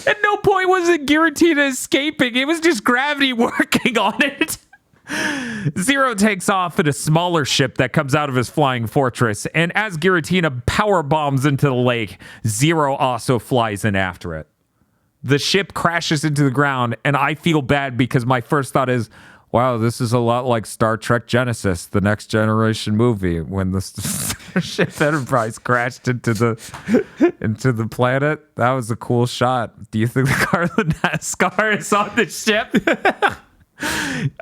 At no point was it Giratina escaping; it was just gravity working on it. Zero takes off in a smaller ship that comes out of his flying fortress, and as Giratina power bombs into the lake, Zero also flies in after it. The ship crashes into the ground, and I feel bad because my first thought is, wow, this is a lot like Star Trek Genesis, the Next Generation movie, when the Starship Enterprise crashed into the planet. That was a cool shot. Do you think the car of the NASCAR is on the ship?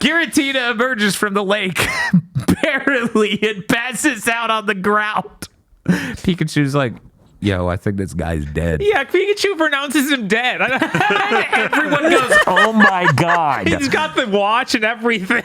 Giratina emerges from the lake barely and passes out on the ground. Pikachu's like, yo, I think this guy's dead. Yeah, Pikachu pronounces him dead. Everyone goes, oh my God. He's got the watch and everything.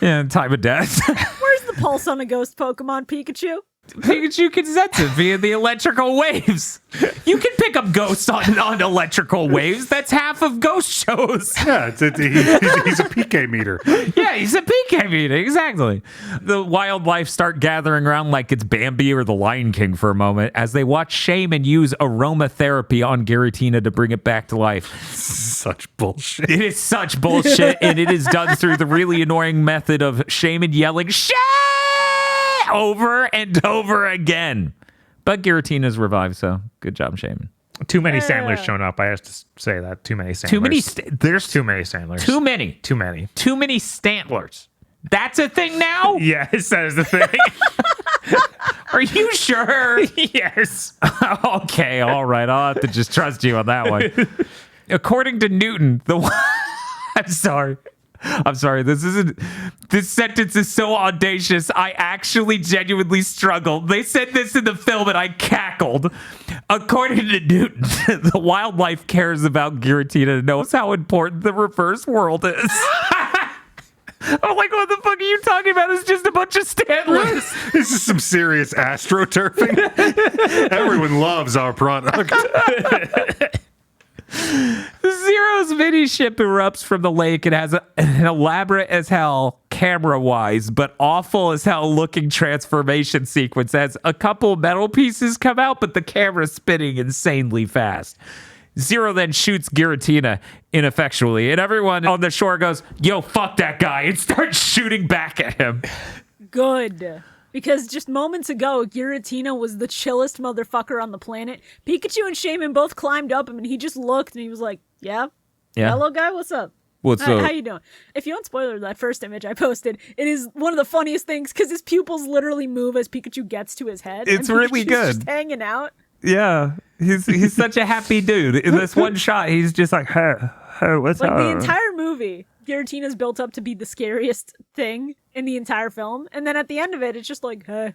Yeah, time of death. Where's the pulse on a ghost Pokemon, Pikachu? Pikachu can sense it via the electrical waves. You can pick up ghosts on electrical waves. That's half of ghost shows. Yeah, he's a PK meter. Yeah, he's a PK meter. Exactly. The wildlife start gathering around like it's Bambi or the Lion King for a moment as they watch Shaman use aromatherapy on Giratina to bring it back to life. Such bullshit. It is such bullshit, and it is done through the really annoying method of Shaman yelling, "Shit!" over and over again. But Giratina's revived, so good job, Shaman. Too many Sandlers shown up. I have to say that. Too many Sandlers. There's too many Sandlers. Too many. Too many. Too many Stantlers. That's a thing now? Yes, that is the thing. Are you sure? Yes. Okay, all right. I'll have to just trust you on that one. According to Newton, I'm sorry. This sentence is so audacious. I actually genuinely struggled. They said this in the film and I cackled. According to Newton, the wildlife cares about Giratina and knows how important the reverse world is. I'm like, what the fuck are you talking about? It's just a bunch of Stanleys. This is some serious astroturfing. Everyone loves our product. Zero's mini ship erupts from the lake. It has an elaborate as hell camera-wise, but awful as hell looking transformation sequence as a couple metal pieces come out, but the camera's spinning insanely fast. Zero then shoots Giratina ineffectually, and everyone on the shore goes, yo, fuck that guy, and starts shooting back at him. Good. Because just moments ago, Giratina was the chillest motherfucker on the planet. Pikachu and Shaman both climbed up him, and he just looked, and he was like, yeah? Hello, guy? What's up? What's up? How you doing? If you want spoiler, that first image I posted, it is one of the funniest things, because his pupils literally move as Pikachu gets to his head. It's and really Pikachu's good. Just hanging out. Yeah, he's such a happy dude. In this one shot, he's just like, hey, what's Like, up? the entire movie, Giratina's built up to be the scariest thing in the entire film, and then at the end of it, it's just like, hey.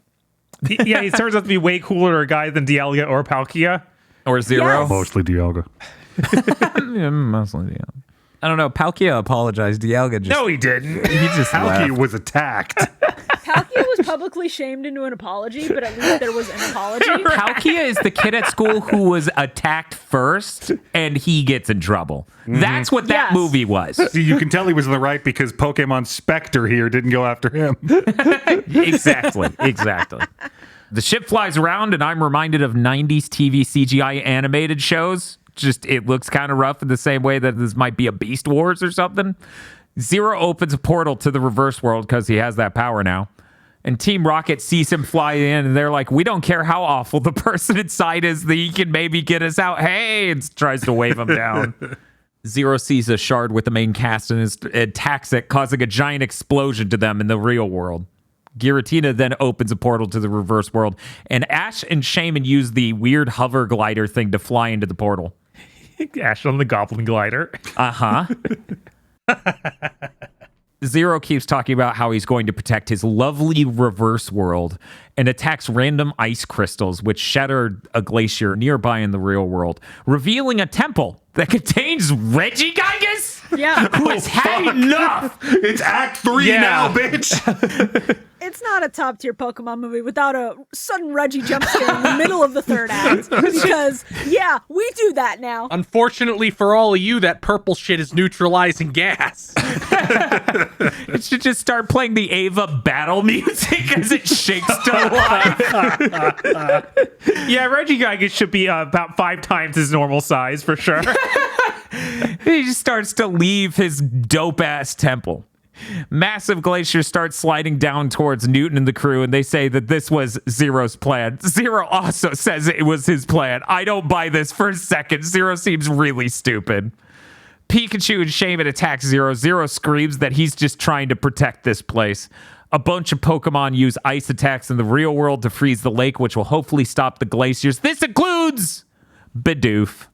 Yeah, he turns out to be way cooler a guy than Dialga or Palkia. Or Zero. Yes. Mostly Dialga. Yeah, mostly Dialga. I don't know. Palkia apologized. Dialga just... No, he didn't. He just Palkia left. was attacked. Palkia was publicly shamed into an apology, but at least there was an apology. Palkia is the kid at school who was attacked first, and he gets in trouble. That's what that Yes. movie was. See, you can tell he was in the right because Pokemon Spectre here didn't go after him. Exactly. The ship flies around, and I'm reminded of 90s TV CGI animated shows. Just, it looks kind of rough in the same way that this might be a Beast Wars or something. Zero opens a portal to the reverse world because he has that power now. And Team Rocket sees him fly in, and they're like, we don't care how awful the person inside is, that he can maybe get us out. Hey, and tries to wave him down. Zero sees a shard with the main cast and attacks it, causing a giant explosion to them in the real world. Giratina then opens a portal to the reverse world, and Ash and Shaman use the weird hover glider thing to fly into the portal. Ash on the Goblin Glider. Zero keeps talking about how he's going to protect his lovely reverse world and attacks random ice crystals, which shatter a glacier nearby in the real world, revealing a temple that contains Regigigas, Yeah. who has had enough. It's Act 3 now, bitch. It's not a top tier Pokemon movie without a sudden Reggie jump scare in the middle of the third act. Because, yeah, we do that now. Unfortunately for all of you, that purple shit is neutralizing gas. It should just start playing the Ava battle music as it shakes to life. Yeah, Regigigas should be about 5 times his normal size for sure. He just starts to leave his dope-ass temple. Massive glaciers start sliding down towards Newton and the crew, and they say that this was Zero's plan. Zero also says it was his plan. I don't buy this for a second. Zero seems really stupid. Pikachu and Shaman attack Zero. Zero screams that he's just trying to protect this place. A bunch of Pokemon use ice attacks in the real world to freeze the lake, which will hopefully stop the glaciers. This includes Bidoof.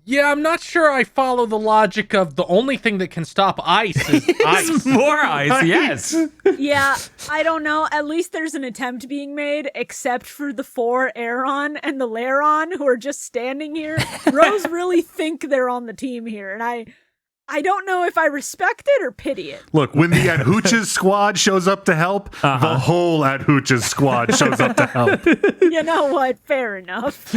Yeah, I'm not sure I follow the logic of the only thing that can stop ice is ice. More ice, yes. Yeah, I don't know. At least there's an attempt being made, except for the 4 Aeron and the Lairon who are just standing here. Rose really think they're on the team here, and I don't know if I respect it or pity it. Look, when the Adhooch's squad shows up to help, the whole Adhooch's squad shows up to help. You know what? Fair enough.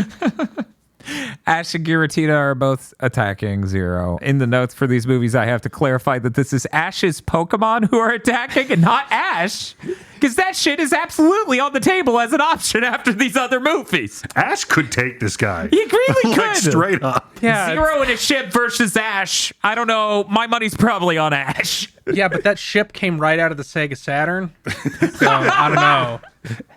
Ash and Giratina are both attacking Zero. In the notes for these movies, I have to clarify that this is Ash's Pokemon who are attacking and not Ash, because that shit is absolutely on the table as an option after these other movies. Ash could take this guy. He really Like, could. straight up. Yeah, Zero in a ship versus Ash. I don't know. My money's probably on Ash. Yeah, but that ship came right out of the Sega Saturn. So, I don't know.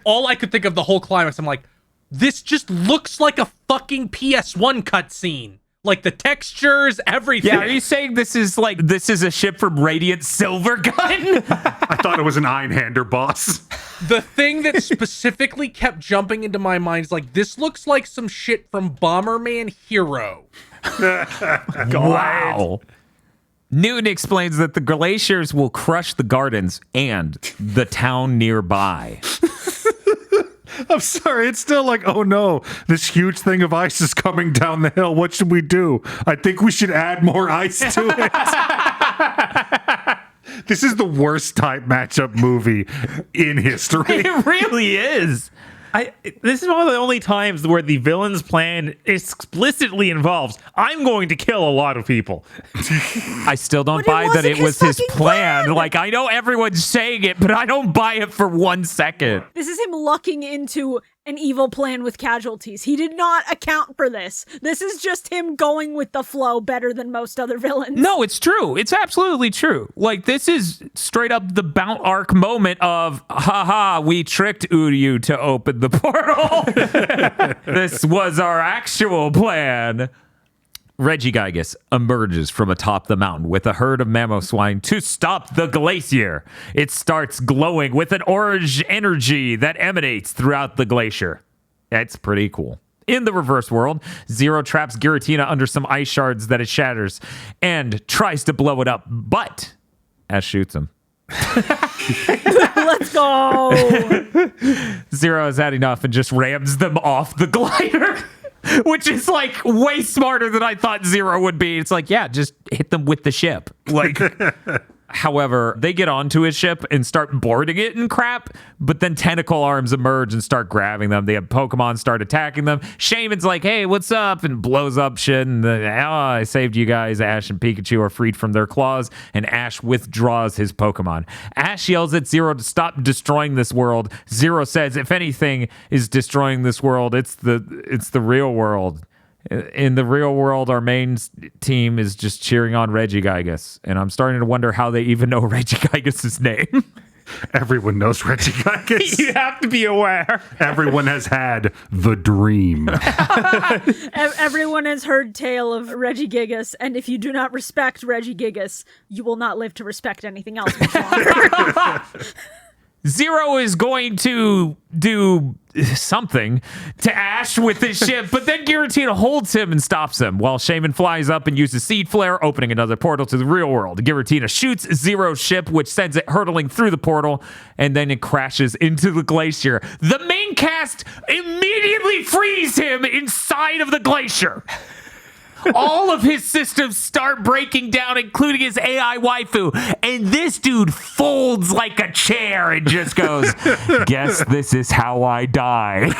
All I could think of the whole climax, I'm like, this just looks like a fucking PS1 cutscene. Like the textures, everything. Yeah, are you saying this is a ship from Radiant Silvergun? I thought it was an Einhander boss. The thing that specifically kept jumping into my mind is like, this looks like some shit from Bomberman Hero. Wow. Newton explains that the glaciers will crush the gardens and the town nearby. I'm sorry, it's still like, oh no, this huge thing of ice is coming down the hill. What should we do? I think we should add more ice to it. This is the worst type matchup movie in history. It really is. This is one of the only times where the villain's plan explicitly involves, I'm going to kill a lot of people. I still don't But it buy that wasn't it was his his fucking plan. plan. Like, I know everyone's saying it, but I don't buy it for 1 second. This is him lucking into an evil plan with casualties. He did not account for this. This is just him going with the flow better than most other villains. No, it's true. It's absolutely true. Like, this is straight up the Bount arc moment of, haha, we tricked Uryu to open the portal. This was our actual plan. Regigigas emerges from atop the mountain with a herd of Mamoswine to stop the glacier. It starts glowing with an orange energy that emanates throughout the glacier. It's pretty cool. In the reverse world, Zero traps Giratina under some ice shards that it shatters and tries to blow it up, but Ash shoots him. Let's go. Zero has had enough and just rams them off the glider. Which is like way smarter than I thought Zero would be. It's like, yeah, just hit them with the ship. Like, However, they get onto his ship and start boarding it and crap, but then tentacle arms emerge and start grabbing them. They have Pokemon start attacking them. Shaman's like, hey, what's up? And blows up shit. And I saved you guys. Ash and Pikachu are freed from their claws, and Ash withdraws his Pokemon. Ash yells at Zero to stop destroying this world. Zero says, if anything is destroying this world, it's the real world. In the real world, our main team is just cheering on Regigigas, and I'm starting to wonder how they even know Regigigas' name. Everyone knows Regigigas. You have to be aware. Everyone has had the dream. Everyone has heard tale of Regigigas, and if you do not respect Regigigas, you will not live to respect anything else much longer. Zero is going to do something to Ash with his ship, but then Giratina holds him and stops him while Shaman flies up and uses Seed Flare, opening another portal to the real world. Giratina shoots Zero's ship, which sends it hurtling through the portal, and then it crashes into the glacier. The main cast immediately frees him inside of the glacier. All of his systems start breaking down, including his AI waifu. And this dude folds like a chair and just goes, guess this is how I die.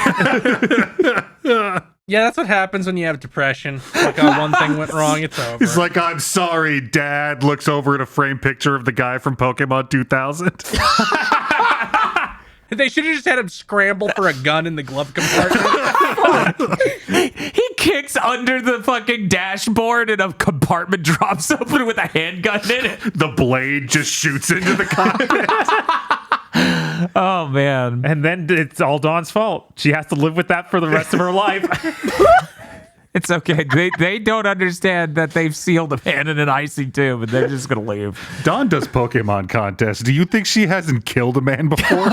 Yeah, that's what happens when you have depression. Like, one thing went wrong, it's over. He's like, I'm sorry, Dad. Looks over at a framed picture of the guy from Pokemon 2000. They should have just had him scramble for a gun in the glove compartment. He kicks under the fucking dashboard and a compartment drops open with a handgun in it. The blade just shoots into the cockpit. Oh, man. And then it's all Dawn's fault. She has to live with that for the rest of her life. It's okay. They don't understand that they've sealed a man in an icy tube and they're just going to leave. Dawn does Pokemon contests. Do you think she hasn't killed a man before?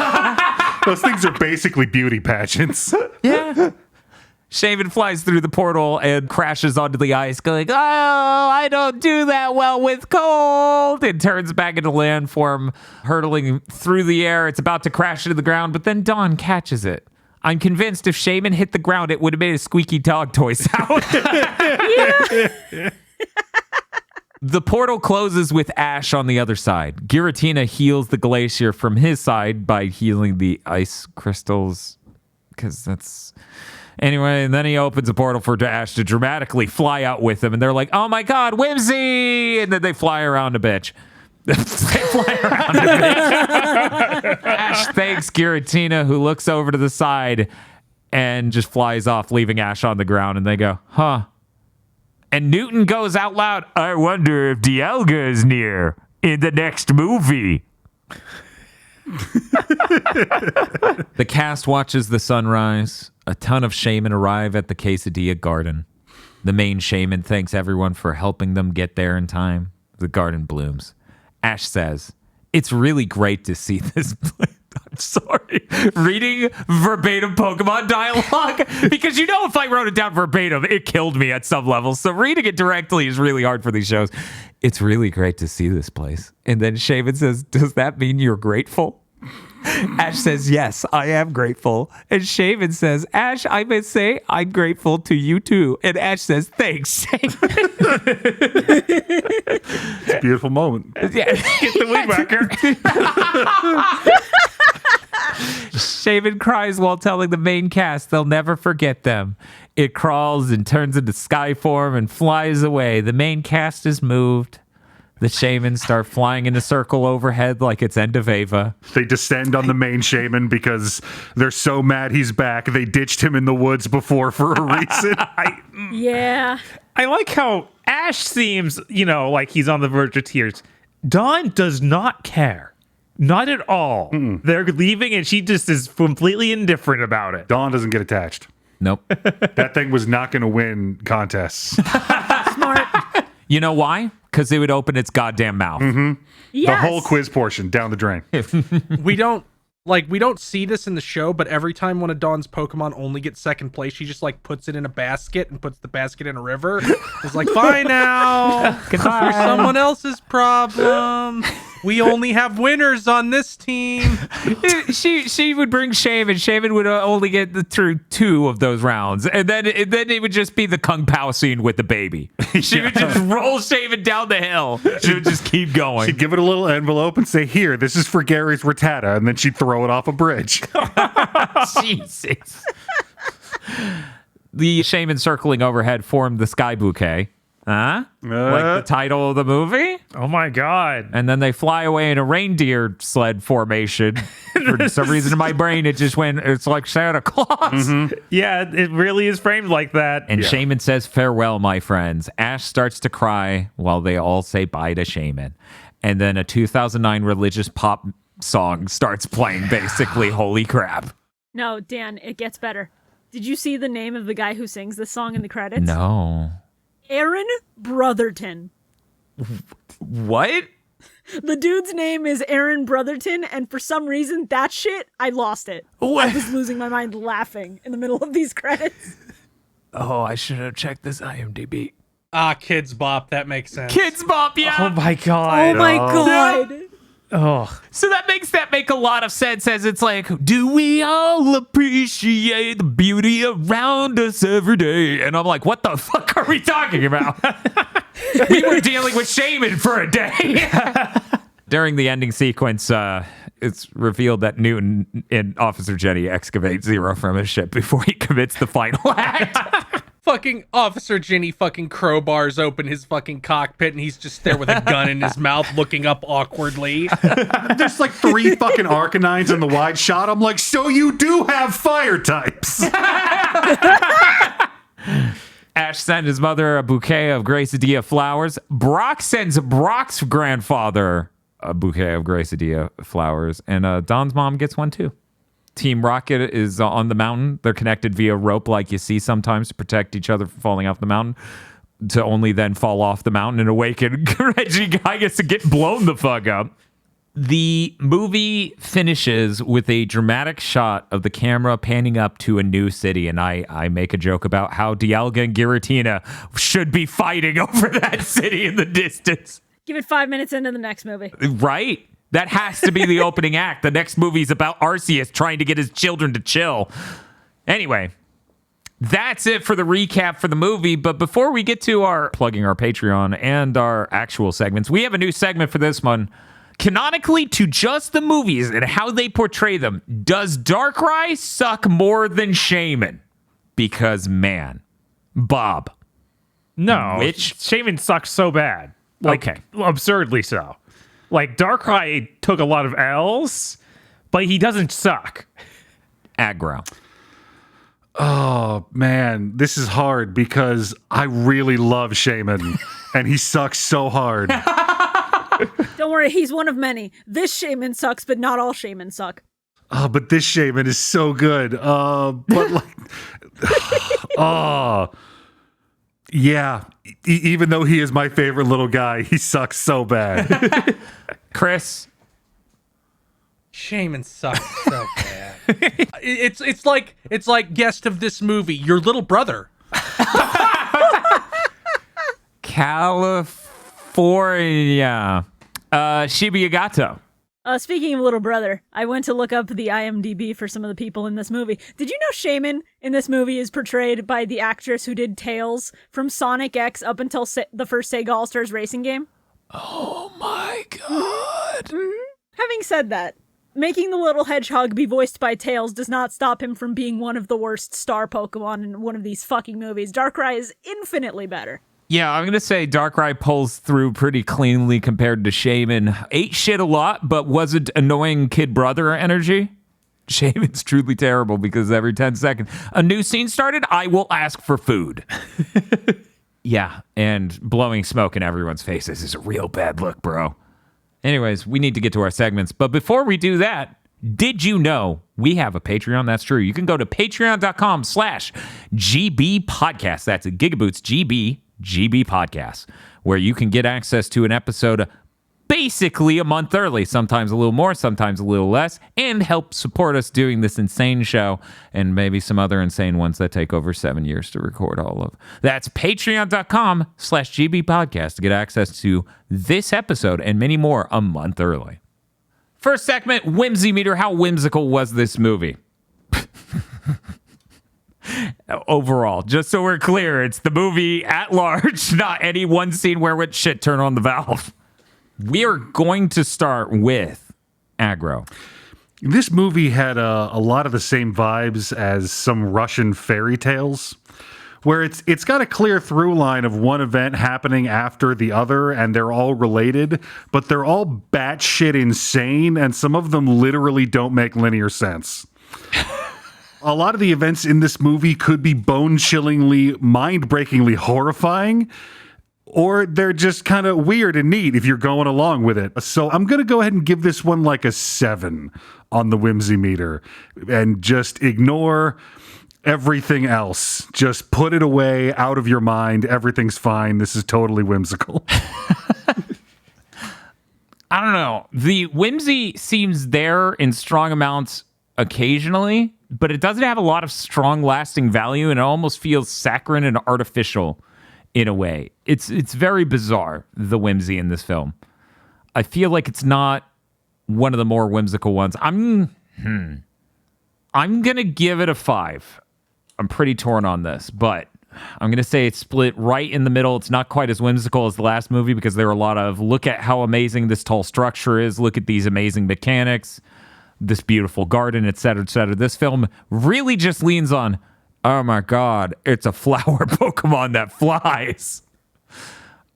Those things are basically beauty pageants. Yeah. Shaman flies through the portal and crashes onto the ice, going, oh, I don't do that well with cold. It turns back into landform, hurtling through the air. It's about to crash into the ground, but then Dawn catches it. I'm convinced if Shaman hit the ground, it would have made a squeaky dog toy sound. The portal closes with Ash on the other side. Giratina heals the glacier from his side by healing the ice crystals, because that's... Anyway, and then he opens a portal for Ash to dramatically fly out with him, and they're like, oh my god, whimsy! And then they fly around a bitch. Ash thanks Giratina, who looks over to the side and just flies off, leaving Ash on the ground, and they go, huh. And Newton goes out loud, I wonder if Dialga is near in the next movie. The cast watches the sunrise. A ton of shaman arrive at the Quesadilla Garden. The main shaman thanks everyone for helping them get there in time. The garden blooms. Ash says, it's really great to see this. I'm sorry. Reading verbatim Pokemon dialogue, because you know if I wrote it down verbatim, it killed me at some level. So reading it directly is really hard for these shows. It's really great to see this place. And then Shaman says, does that mean you're grateful? Ash says, yes, I am grateful. And Shaman says, Ash, I must say, I'm grateful to you too. And Ash says, thanks, Shaman. It's a beautiful moment. Yeah. Get the weed whacker. Shaman cries while telling the main cast they'll never forget them. It crawls and turns into sky form and flies away. The main cast is moved. The shamans start flying in a circle overhead like it's End of Ava. They descend on the main shaman because they're so mad he's back. They ditched him in the woods before for a reason. Yeah. I like how Ash seems, like he's on the verge of tears. Dawn does not care. Not at all. They're leaving and she just is completely indifferent about it. Dawn doesn't get attached. Nope. That thing was not going to win contests. Smart. You know why? Because it would open its goddamn mouth. Mm-hmm. Yes. The whole quiz portion down the drain. We don't see this in the show, but every time one of Dawn's Pokemon only gets second place, she just puts it in a basket and puts the basket in a river. It's like, bye now. Goodbye. You're someone else's problem. We only have winners on this team. she would bring Shaman. Shaman would only get through 2 of those rounds, and then it would just be the Kung Pao scene with the baby. She would just roll Shaman down the hill. She would just keep going. She'd give it a little envelope and say, "Here, this is for Gary's Rattata," and then she'd throw it off a bridge. Jesus. The Shaman circling overhead formed the sky bouquet. Like the title of the movie. Oh my God. And then they fly away in a reindeer sled formation. For some reason in my brain, it's like Santa Claus. Mm-hmm. Yeah, it really is framed like that. And Shaman says, "Farewell, my friends." Ash starts to cry while they all say bye to Shaman. And then a 2009 religious pop song starts playing, basically. Holy crap. No, Dan, it gets better. Did you see the name of the guy who sings this song in the credits? No. Aaron Brotherton. What? The dude's name is Aaron Brotherton, and for some reason, that shit, I lost it. What? I was losing my mind laughing in the middle of these credits. Oh, I should have checked this IMDb. Kids Bop. That makes sense. Kids Bop, yeah. Oh my God. Oh my god. Oh. So that make a lot of sense, as it's like, do we all appreciate the beauty around us every day? And I'm like, what the fuck are we talking about? We were dealing with Shaman for a day. During the ending sequence, it's revealed that Newton and Officer Jenny excavate Zero from his ship before he commits the final act. Fucking Officer Ginny fucking crowbars open his fucking cockpit and he's just there with a gun in his mouth looking up awkwardly. There's like 3 fucking Arcanines in the wide shot. I'm like, so you do have fire types. Ash sends his mother a bouquet of Gracidia flowers. Brock sends Brock's grandfather a bouquet of Gracidia flowers. And Don's mom gets one too. Team Rocket is on the mountain. They're connected via rope like you see sometimes to protect each other from falling off the mountain, to only then fall off the mountain and awaken Reggie Gygas to get blown the fuck up. The movie finishes with a dramatic shot of the camera panning up to a new city, and I make a joke about how Dialga and Giratina should be fighting over that city in the distance. Give it 5 minutes into the next movie. Right? That has to be the opening act. The next movie is about Arceus trying to get his children to chill. Anyway, that's it for the recap for the movie. But before we get to our plugging our Patreon and our actual segments, we have a new segment for this one. Canonically to just the movies and how they portray them, does Darkrai suck more than Shaman? Because, man, Bob. No. Which? Shaman sucks so bad. Like, Okay. absurdly so. Like, Darkrai took a lot of L's, but he doesn't suck. Aggro. Oh, man, this is hard because I really love Shaman, and he sucks so hard. Don't worry, he's one of many. This Shaman sucks, but not all Shamans suck. Oh, but this Shaman is so good. But like, oh, yeah. Even though he is my favorite little guy, he sucks so bad. Chris. Shaman sucks so bad. It's like guest of this movie, your little brother. California. Shibuya Gato. Speaking of little brother, I went to look up the IMDb for some of the people in this movie. Did you know Shaman in this movie is portrayed by the actress who did Tails from Sonic X up until the first Sega All-Stars racing game? Oh my god. Having said that, making the little hedgehog be voiced by Tails does not stop him from being one of the worst star Pokemon in one of these fucking movies. Darkrai is infinitely better. Yeah, I'm going to say Darkrai pulls through pretty cleanly compared to Shaman. Ate shit a lot, but wasn't annoying kid brother energy. Shaman's truly terrible because every 10 seconds a new scene started, I will ask for food. Yeah, and blowing smoke in everyone's faces is a real bad look, bro. Anyways, we need to get to our segments. But before we do that, did you know we have a Patreon? That's true. You can go to patreon.com/GB podcast. That's GigaBoots GB Podcast, where you can get access to an episode basically a month early, sometimes a little more, sometimes a little less, and help support us doing this insane show and maybe some other insane ones that take over 7 years to record all of. That's patreon.com/GB podcast to get access to this episode and many more a month early. First segment, Whimsy Meter. How whimsical was this movie? Overall, just so we're clear, it's the movie at large, not any one scene where with shit turn on the valve. We are going to start with aggro. This movie had a lot of the same vibes as some Russian fairy tales, where it's got a clear through line of one event happening after the other, and they're all related, but they're all batshit insane, and some of them literally don't make linear sense. A lot of the events in this movie could be bone-chillingly, mind-breakingly horrifying, or they're just kind of weird and neat if you're going along with it. So I'm going to go ahead and give this one like a 7 on the whimsy meter and just ignore everything else. Just put it away, out of your mind. Everything's fine. This is totally whimsical. I don't know. The whimsy seems there in strong amounts occasionally, but it doesn't have a lot of strong lasting value, and it almost feels saccharine and artificial in a way. It's very bizarre, the whimsy in this film. I feel like it's not one of the more whimsical ones. I'm gonna give it a 5. I'm pretty torn on this, but I'm gonna say it's split right in the middle. It's not quite as whimsical as the last movie because there are a lot of look at how amazing this tall structure is, look at these amazing mechanics, this beautiful garden, etc., etc. This film really just leans on, oh my God, it's a flower Pokemon that flies.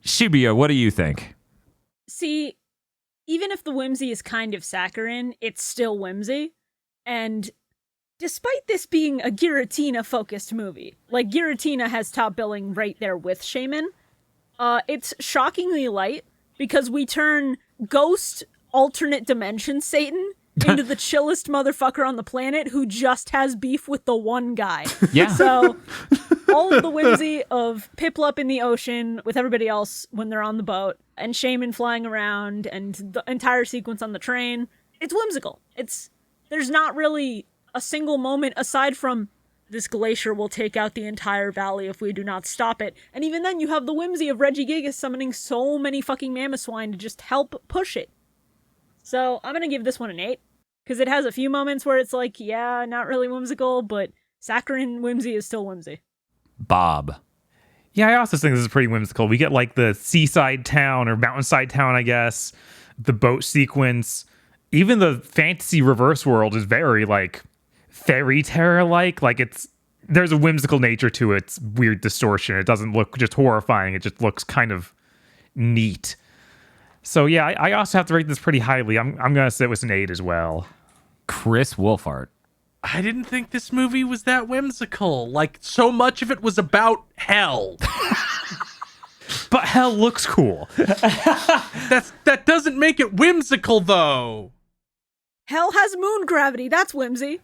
Shibuya, what do you think? See, even if the whimsy is kind of saccharine, it's still whimsy. And despite this being a Giratina-focused movie, like Giratina has top billing right there with Shaman, it's shockingly light because we turn ghost alternate dimension Satan into the chillest motherfucker on the planet who just has beef with the one guy. Yeah. So all of the whimsy of Piplup in the ocean with everybody else when they're on the boat and Shaman flying around and the entire sequence on the train, it's whimsical. There's not really a single moment aside from this glacier will take out the entire valley if we do not stop it. And even then you have the whimsy of Regigigas summoning so many fucking Mamoswine to just help push it. So I'm going to give this one an 8. Because it has a few moments where it's like, yeah, not really whimsical, but saccharine whimsy is still whimsy. Bob. Yeah, I also think this is pretty whimsical. We get like the seaside town or mountainside town, I guess, the boat sequence. Even the fantasy reverse world is very like fairy tale-like. Like there's a whimsical nature to it. It's weird distortion. It doesn't look just horrifying. It just looks kind of neat. So yeah, I also have to rate this pretty highly. I'm going to sit with an 8 as well. Chris Wolfhard. I didn't think this movie was that whimsical. Like, so much of it was about hell. But hell looks cool. That doesn't make it whimsical, though. Hell has moon gravity. That's whimsy.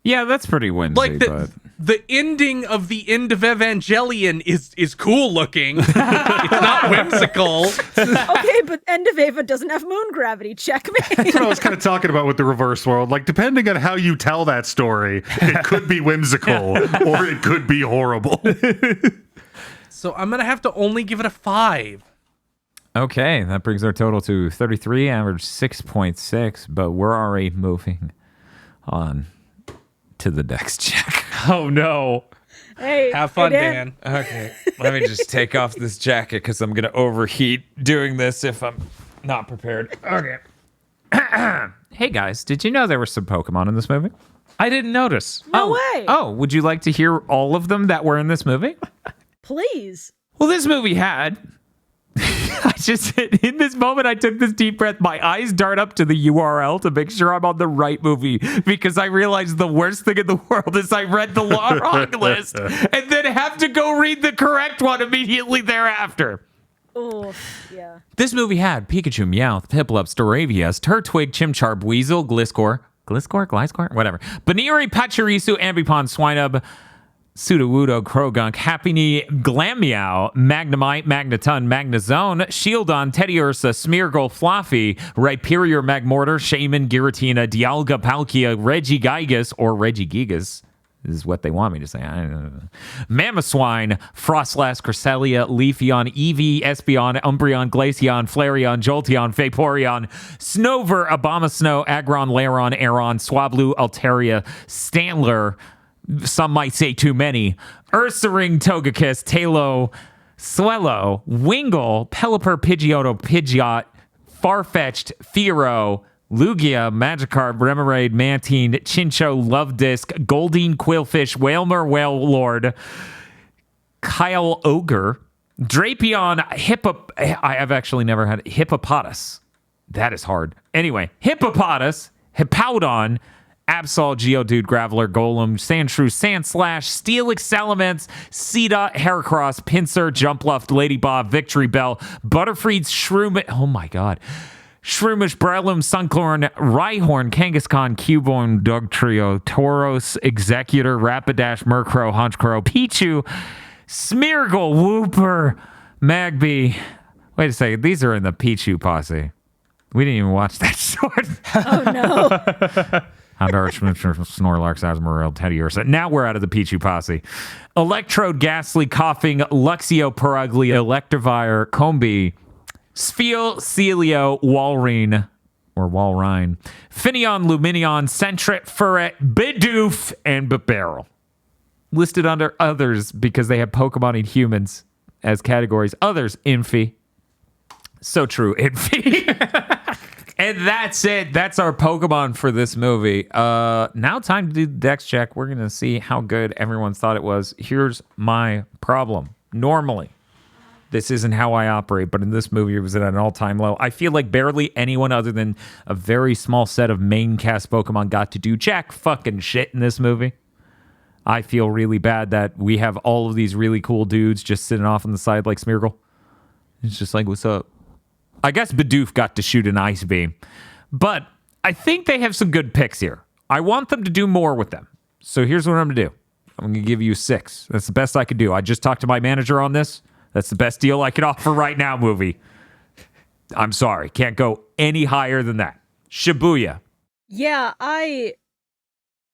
Yeah, that's pretty whimsy. Like, the ending of the end of Evangelion is cool looking. It's not whimsical. Okay, but End of Eva doesn't have moon gravity. Checkmate. That's what I was kind of talking about with the reverse world. Like, depending on how you tell that story, it could be whimsical or it could be horrible. So I'm going to have to only give it a 5. Okay, that brings our total to 33, average 6.6, but we're already moving on to the next check. Oh no. Hey, Have fun, hey, Dan. Okay, let me just take off this jacket because I'm going to overheat doing this if I'm not prepared. Okay. Hey guys, did you know there were some Pokemon in this movie? I didn't notice. No way. Oh, would you like to hear all of them that were in this movie? Please. Well, this movie had... in this moment, I took this deep breath. My eyes dart up to the URL to make sure I'm on the right movie because I realized the worst thing in the world is I read the wrong list and then have to go read the correct one immediately thereafter. Oh, yeah. This movie had Pikachu, Meowth, Piplup, Staravia, Turtwig, Chimchar, Weasel, Gliscor, whatever, Baniri, Pachirisu, Ambipom, Swinub, Sudowoodo, Krogunk, Happy Knee, Glammeow, Magnemite, Magneton, Magnezone, Shieldon, Teddy Ursa, Smeargle, Fluffy, Rhyperior, Magmortar, Shaman, Giratina, Dialga, Palkia, Regigigas, or Regigigas. This is what they want me to say. Mamoswine, Frostlass, Cresselia, Leafeon, Eevee, Espeon, Umbreon, Glaceon, Flareon, Jolteon, Vaporeon, Snover, Abomasnow, Aggron, Lairon, Aeron, Swablu, Altaria, Stantler, some might say too many, Ursaring, Togekiss, Talo, Swellow, Wingull, Pelipper, Pidgeotto, Pidgeot, Farfetch'd, Fearow, Lugia, Magikarp, Remoraid, Mantine, Chincho, Lovedisk, Goldeen, Quillfish, Wailmer, Wailord, Kyle Ogre, Drapion, I've actually never had Hippopotas. That is hard. Anyway, Hippopotas, Hippowdon, Absol, Geodude, Graveler, Golem, Sandshrew, Sandslash, Steelix, Salamence, Seedot, Heracross, Pinsir, Jumpluff, Lady Bob, Victory Bell, Butterfreed, Shroom. Oh my god. Shroomish, Breloom, Sunclorn, Rhyhorn, Kangaskhan, Cubone, Dugtrio, Tauros, Executor, Rapidash, Murkrow, Honchkrow, Pichu, Smeargle, Wooper, Magby. Wait a second, these are in the Pichu posse. We didn't even watch that short. Oh no. Houndour, Snorlax, Asmorel, Teddy Ursa. Now we're out of the Pichu posse. Electrode, Ghastly, Coughing, Luxio, Perugly, Electivire, Combi, Spheal, Celio, Walrein, or Walrein, Finneon, Luminion, Sentret, Furret, Bidoof, and Bibarel. Listed under others because they have Pokemon and humans as categories. Others, Infi. So true, Infi. And that's it. That's our Pokemon for this movie. Now time to do the Dex check. We're going to see how good everyone thought it was. Here's my problem. Normally, this isn't how I operate, but in this movie, it was at an all-time low. I feel like barely anyone other than a very small set of main cast Pokemon got to do jack fucking shit in this movie. I feel really bad that we have all of these really cool dudes just sitting off on the side like Smeargle. It's just like, what's up? I guess Bidoof got to shoot an ice beam. But I think they have some good picks here. I want them to do more with them. So here's what I'm going to do. I'm going to give you 6. That's the best I could do. I just talked to my manager on this. That's the best deal I can offer right now, movie. I'm sorry. Can't go any higher than that. Shibuya. Yeah,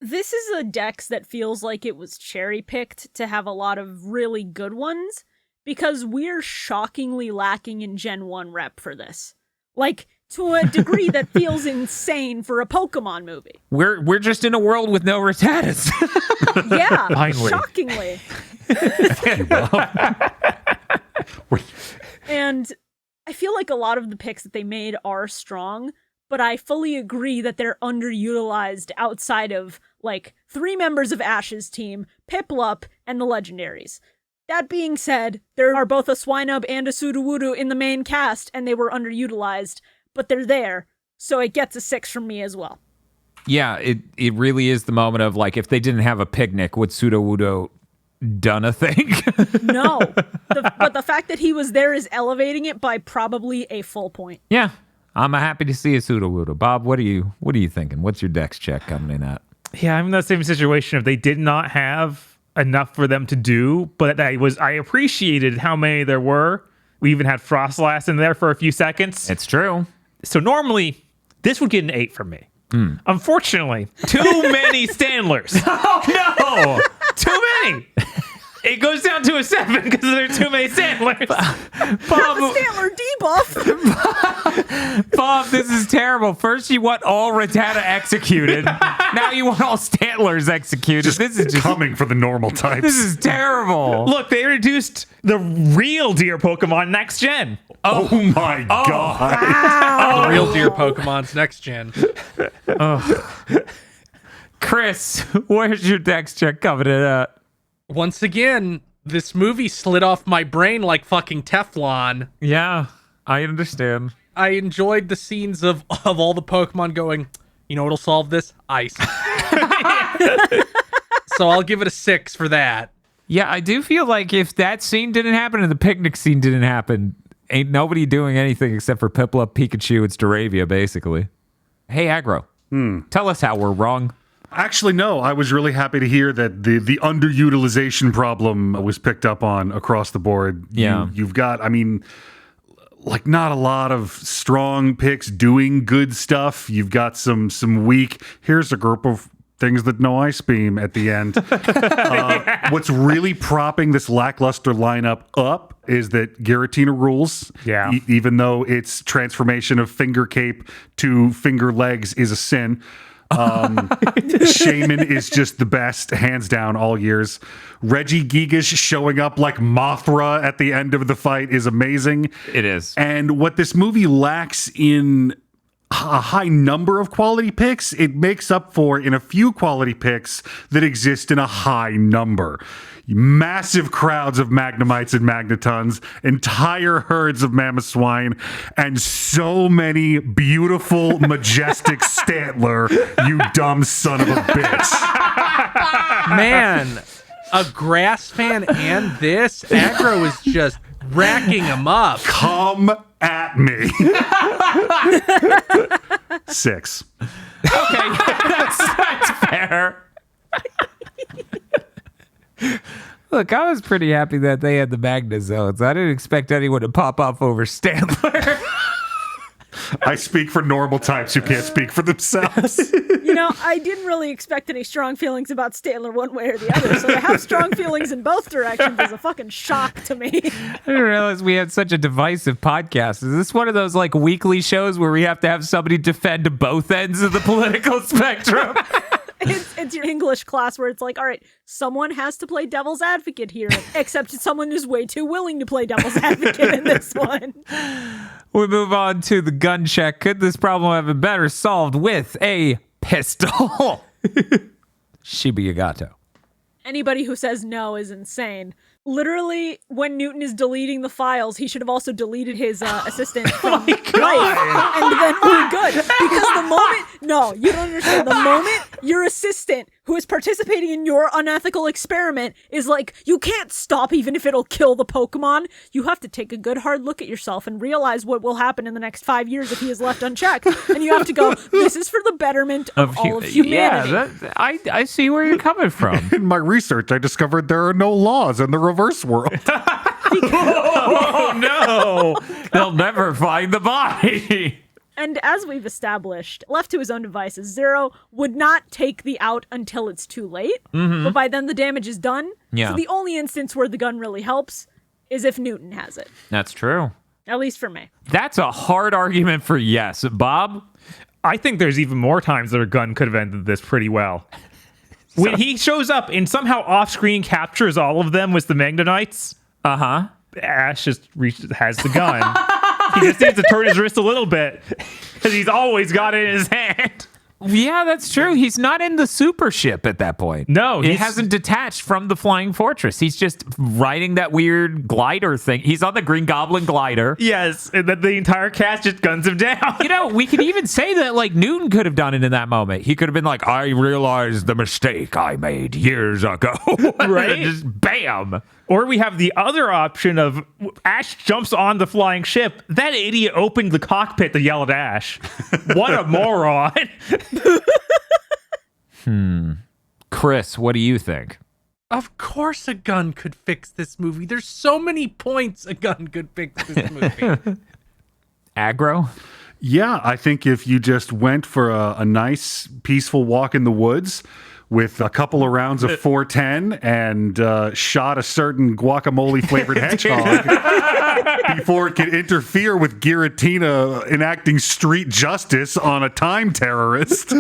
this is a dex that feels like it was cherry-picked to have a lot of really good ones, because we're shockingly lacking in Gen 1 rep for this. Like, to a degree that feels insane for a Pokemon movie. We're just in a world with no Rattatas. Yeah, Finally. shockingly. And I feel like a lot of the picks that they made are strong, but I fully agree that they're underutilized outside of, like, 3 members of Ash's team, Piplup, and the Legendaries. That being said, there are both a Swinub and a Sudowoodo in the main cast, and they were underutilized, but they're there, so it gets a 6 from me as well. Yeah, it really is the moment of, like, if they didn't have a picnic, would Sudowoodo done a thing? No, but the fact that he was there is elevating it by probably a full point. Yeah, I'm happy to see a Sudowoodo. Bob, what are you thinking? What's your dex check coming in at? Yeah, I'm in the same situation. If they did not have enough for them to do, but I appreciated how many there were. We even had Frostlass in there for a few seconds. It's true. So normally, this would get an 8 from me. Unfortunately, too many Standlers. Oh, no! Too many! It goes down to a 7 because there are too many Standlers. Bob, Stantler debuff. Bob, this is terrible. First you want all Rattata executed. Now you want all Stantlers executed. This is just Coming for the normal types. This is terrible. Look, they introduced the real deer Pokemon next gen. Oh my god. The real deer Pokemon's next gen. Chris, where's your dex check coming in at? Once again, this movie slid off my brain like fucking Teflon. Yeah, I understand. I enjoyed the scenes of all the Pokemon going, you know what'll solve this? Ice. So I'll give it a 6 for that. Yeah, I do feel like if that scene didn't happen and the picnic scene didn't happen, ain't nobody doing anything except for Piplup, Pikachu, and Staravia, basically. Hey, Aggro. Tell us how we're wrong. Actually, no. I was really happy to hear that the underutilization problem was picked up on across the board. Yeah. You've got, I mean, like not a lot of strong picks doing good stuff. You've got some weak, here's a group of things that no ice beam at the end. What's really propping this lackluster lineup up is that Giratina rules. Yeah. Even though its transformation of finger cape to finger legs is a sin. Shaman is just the best, hands down, all years. Reggie Gigas showing up like Mothra at the end of the fight is amazing. It is. And what this movie lacks in a high number of quality picks, it makes up for in a few quality picks that exist in a high number. Massive crowds of Magnemites and Magnetons, entire herds of Mammoth Swine, and so many beautiful, majestic Stantler, you dumb son of a bitch. Man, a grass fan and this aggro is just racking them up. Come at me. 6. Okay, that's fair. Look, I was pretty happy that they had the Magna Zones. I didn't expect anyone to pop off over Stantler. I speak for normal types who can't speak for themselves. You know, I didn't really expect any strong feelings about Stantler one way or the other, so to have strong feelings in both directions is a fucking shock to me. I didn't realize we had such a divisive podcast. Is this one of those like weekly shows where we have to have somebody defend both ends of the political spectrum? It's your English class where it's like, all right, someone has to play devil's advocate here, except someone is way too willing to play devil's advocate in this one. We move on to the gun check. Could this problem have been better solved with a pistol? Shiba Yagato. Anybody who says no is insane. Literally, when Newton is deleting the files, he should have also deleted his assistant from life, and then we're good. Because the moment, no, you don't understand. The moment your assistant, who is participating in your unethical experiment, is like, you can't stop even if it'll kill the Pokemon, you have to take a good hard look at yourself and realize what will happen in the next 5 years if he is left unchecked. And you have to go, this is for the betterment of all of humanity. Yeah, I see where you're coming from. In my research, I discovered there are no laws in the reverse world. Oh, no. They'll never find the body. And as we've established, left to his own devices, Zero would not take the out until it's too late. But by then the damage is done. Yeah. So the only instance where the gun really helps is if Newton has it. That's true. At least for me. That's a hard argument for yes. Bob? I think there's even more times that a gun could have ended this pretty well. When he shows up and somehow off-screen captures all of them with the Magnetites, Uh-huh. Ash just has the gun. He just needs to turn his wrist a little bit because he's always got it in his hand. Yeah, that's true. He's not in the super ship at that point. No, he he's- hasn't detached from the flying fortress. He's just riding that weird glider thing. He's on the Green Goblin glider. Yes, and then the entire cast just guns him down. You know, we could even say that like Newton could have done it in that moment. He could have been like, I realized the mistake I made years ago. Right? Just bam. Or we have the other option of Ash jumps on the flying ship. That idiot opened the cockpit to yell at Ash. What a moron. Chris, what do you think? Of course a gun could fix this movie. There's so many points a gun could fix this movie. Aggro? Yeah, I think if you just went for a nice, peaceful walk in the woods with a couple of rounds of 410 and shot a certain guacamole-flavored hedgehog before it could interfere with Giratina enacting street justice on a time terrorist,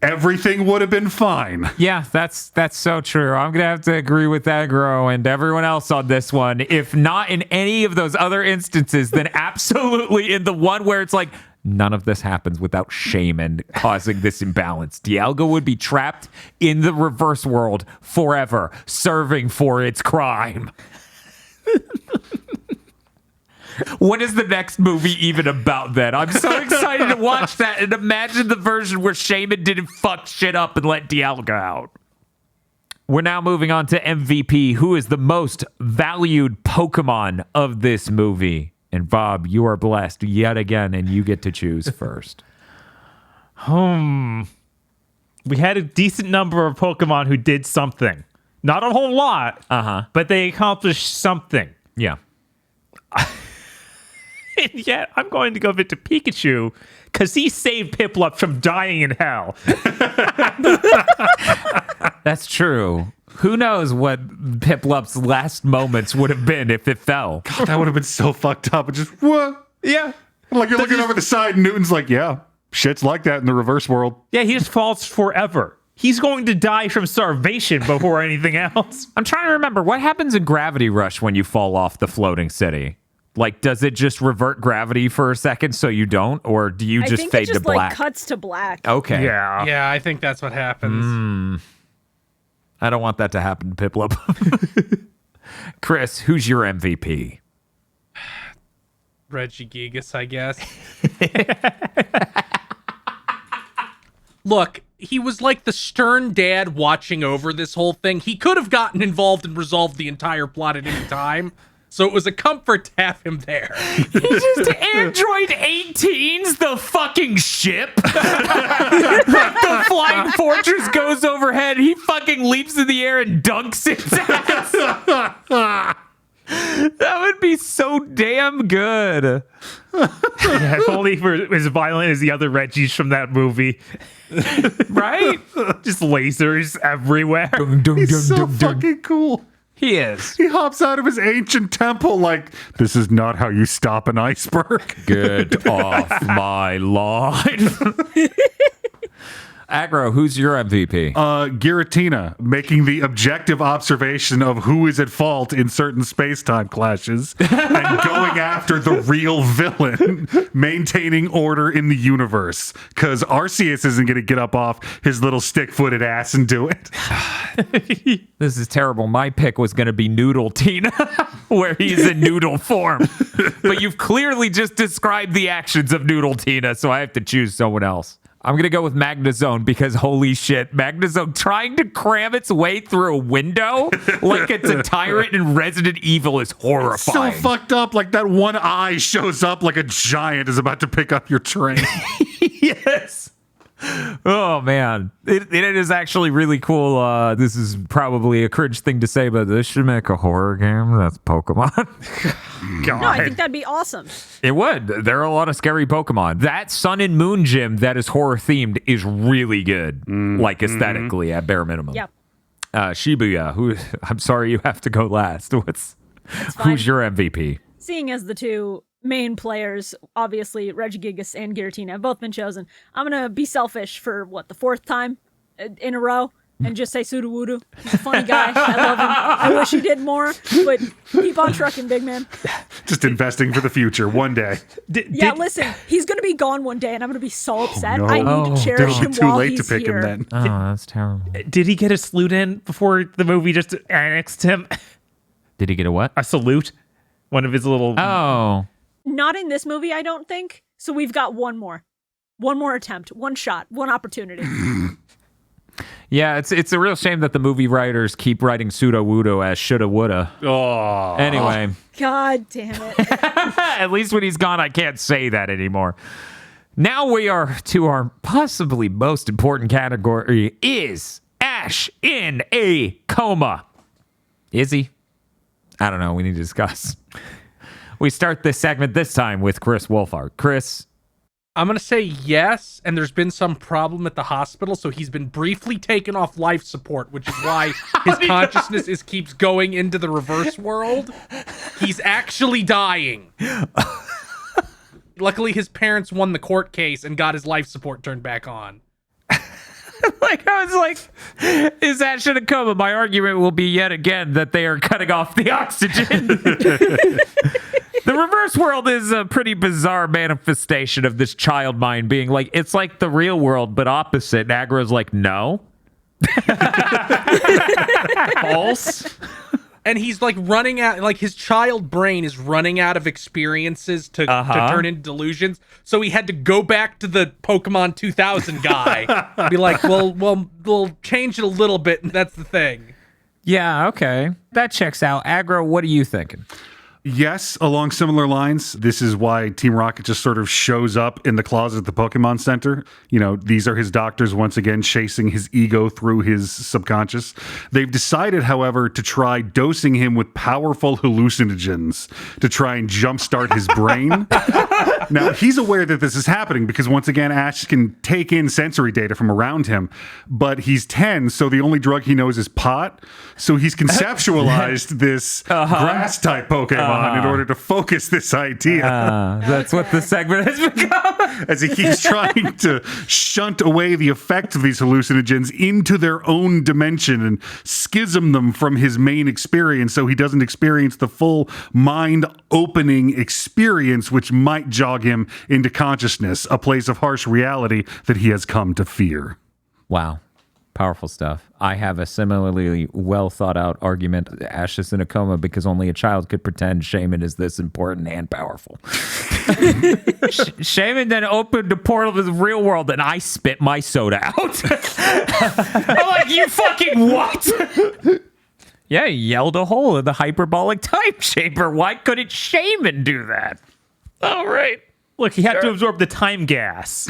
everything would have been fine. Yeah, that's so true. I'm going to have to agree with Aggro and everyone else on this one. If not in any of those other instances, then absolutely in the one where it's like, none of this happens without Shaman causing this imbalance. Dialga would be trapped in the reverse world forever, serving for its crime. What is the next movie even about then? I'm so excited to watch that and imagine the version where Shaman didn't fuck shit up and let Dialga out. We're now moving on to MVP, who is the most valued Pokemon of this movie. And Bob, you are blessed yet again, and you get to choose first. You We had a decent number of Pokemon who did something. Not a whole lot, but they accomplished something. Yeah. And yet, I'm going to go to Pikachu because he saved Piplup from dying in hell. That's true. Who knows what Piplup's last moments would have been if it fell? God, that would have been so fucked up. And just, what? Yeah. Like you're looking over the side and Newton's like, yeah, shit's like that in the reverse world. Yeah, he just falls forever. He's going to die from starvation before anything else. I'm trying to remember what happens in Gravity Rush when you fall off the floating city. Like, does it just revert gravity for a second so you don't, or do you just fade to black? Like cuts to black. Okay. Yeah. Yeah, I think that's what happens. I don't want that to happen to Piplup. Chris, who's your MVP? Regigigas, I guess. Look, he was like the stern dad watching over this whole thing. He could have gotten involved and resolved the entire plot at any time. So it was a comfort to have him there. He just Android 18's the fucking ship. Like the flying fortress goes overhead. He fucking leaps in the air and dunks its ass. That would be so damn good. Yeah, if only for as violent as the other Reggies from that movie. Right? Just lasers everywhere. He's so fucking cool. He is. He hops out of his ancient temple like, this is not how you stop an iceberg. Get off my lawn. Aggro, who's your MVP? Giratina, making the objective observation of who is at fault in certain space-time clashes and going after the real villain, maintaining order in the universe. Because Arceus isn't going to get up off his little stick-footed ass and do it. This is terrible. My pick was going to be Noodle Tina, where he's in noodle form. But you've clearly just described the actions of Noodle Tina, so I have to choose someone else. I'm going to go with Magnezone because holy shit, Magnezone trying to cram its way through a window like it's a tyrant in Resident Evil is horrifying. So fucked up, like that one eye shows up like a giant is about to pick up your train. Yes. Oh, man. It is actually really cool. This is probably a cringe thing to say, but this should make a horror game. That's Pokemon. God. No, I think that'd be awesome. It would. There are a lot of scary Pokemon. That Sun and Moon gym that is horror themed is really good, like aesthetically at bare minimum. Yep. Shibuya, who I'm sorry you have to go last. Who's your MVP? Seeing as the two main players, obviously Regigigas and Giratina, have both been chosen, I'm gonna be selfish for the fourth time in a row and just say Sudowoodo. He's a funny guy. I love him. I wish he did more, but keep on trucking, big man. Just investing for the future one day. Listen, he's gonna be gone one day, and I'm gonna be so upset. no. I need to cherish him Too while late he's to pick here. him then. Oh, that's terrible. Did he get a salute in before the movie just annexed him? Did he get a what? A salute? One of his little... Oh. Not in this movie, I don't think. So we've got one more attempt, one shot, one opportunity. Yeah, it's a real shame that the movie writers keep writing Sudowoodo as shoulda woulda. Oh. Anyway, God damn it. at least when he's gone, I can't say that anymore. Now we are to our possibly most important category: is Ash in a coma? Is he? I don't know. We need to discuss. We start this segment this time with Chris Wolfhard. Chris. I'm going to say yes, and there's been some problem at the hospital, so he's been briefly taken off life support, which is why his consciousness keeps going into the reverse world. He's actually dying. Luckily, his parents won the court case and got his life support turned back on. I was like, is that should have come? My argument will be yet again that they are cutting off the oxygen. The reverse world is a pretty bizarre manifestation of this child mind being like, it's like the real world, but opposite. And Agro's like, no. False. And he's like running out, like his child brain is running out of experiences to turn into delusions. So he had to go back to the Pokemon 2000 guy. Be like, well, we'll change it a little bit. And that's the thing. Yeah, okay. That checks out. Aggro, what are you thinking? Yes, along similar lines. This is why Team Rocket just sort of shows up in the closet at the Pokemon Center. You know, these are his doctors once again chasing his ego through his subconscious. They've decided, however, to try dosing him with powerful hallucinogens to try and jumpstart his brain. Now, he's aware that this is happening because, once again, Ash can take in sensory data from around him, but he's 10, so the only drug he knows is pot. So he's conceptualized this grass-type Pokemon in order to focus this idea. That's what the segment has become. As he keeps trying to shunt away the effects of these hallucinogens into their own dimension and schism them from his main experience so he doesn't experience the full mind-opening experience which might jog him into consciousness, a place of harsh reality that he has come to fear. Wow. Powerful stuff. I have a similarly well thought out argument. Ash is in a coma because only a child could pretend Shaman is this important and powerful. Shaman then opened a portal to the real world and I spit my soda out. I'm like, you fucking what? Yeah, he yelled a hole in the hyperbolic time chamber. Why couldn't Shaman do that? All right. Look, he had to absorb the time gas.